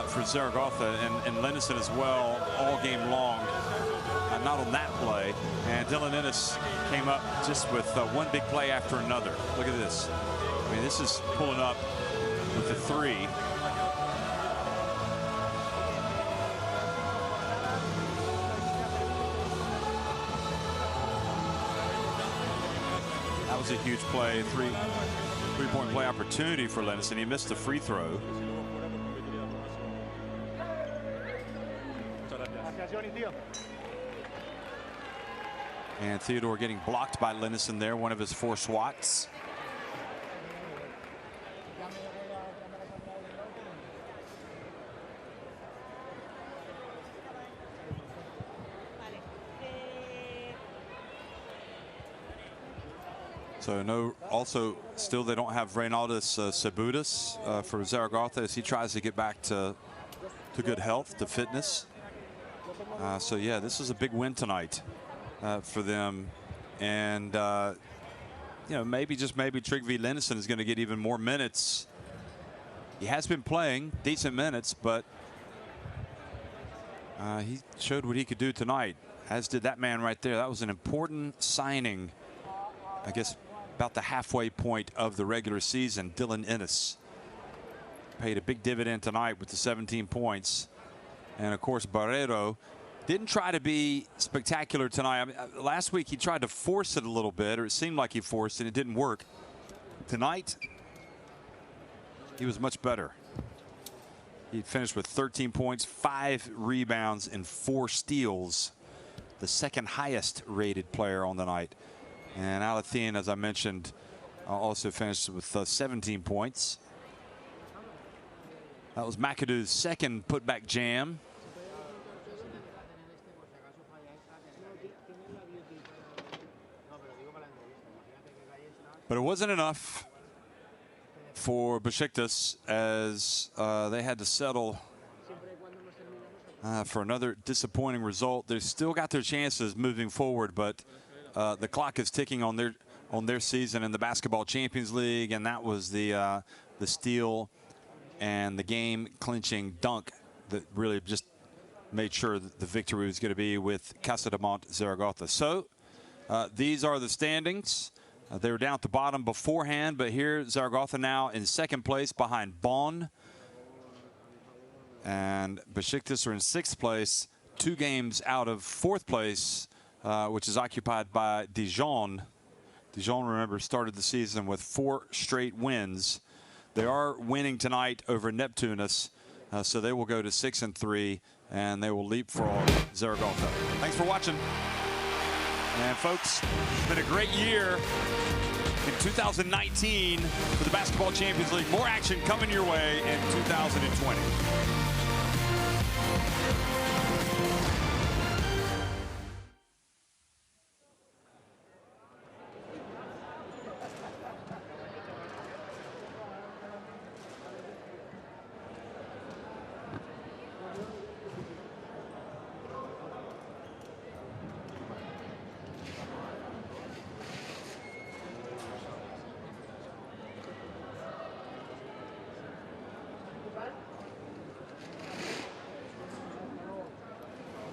for Zaragoza, and Lennison as well, all game long. Not on that play. And Dylan Ennis came up just with one big play after another. Look at this. I mean, this is pulling up with the 3. That was a huge play, three-point play opportunity for Lennison. He missed the free throw. And Theodore getting blocked by Lennison there, one of his 4 swats. So also still they don't have Reynaldus Sabudas for Zaragoza as he tries to get back to good health, to fitness. So yeah, this is a big win tonight for them, and you know, maybe Trygve Lennison is going to get even more minutes. He has been playing decent minutes, but he showed what he could do tonight, as did that man right there. That was an important signing, I guess, about the halfway point of the regular season. Dylan Ennis paid a big dividend tonight with the 17 points. And of course, Barreto didn't try to be spectacular tonight. I mean, last week he tried to force it a little bit, or it seemed like he forced it. It didn't work. Tonight, he was much better. He finished with 13 points, 5 rebounds, and 4 steals. The second highest rated player on the night. And Alathine, as I mentioned, also finished with 17 points. That was McAdoo's second putback jam. But it wasn't enough for Besiktas, as they had to settle for another disappointing result. They've still got their chances moving forward, but the clock is ticking on their season in the Basketball Champions League, and that was the steal and the game-clinching dunk that really just made sure that the victory was going to be with Casademont Zaragoza. So these are the standings. They were down at the bottom beforehand, but here Zaragoza now in second place behind Bonn. And Besiktas are in 6th place, 2 games out of 4th place, which is occupied by Dijon. Dijon, remember, started the season with 4 straight wins. They are winning tonight over Neptunus, so they will go to 6-3, and they will leapfrog Zaragoza. Thanks for watching. And folks, it's been a great year in 2019 for the Basketball Champions League. More action coming your way in 2020.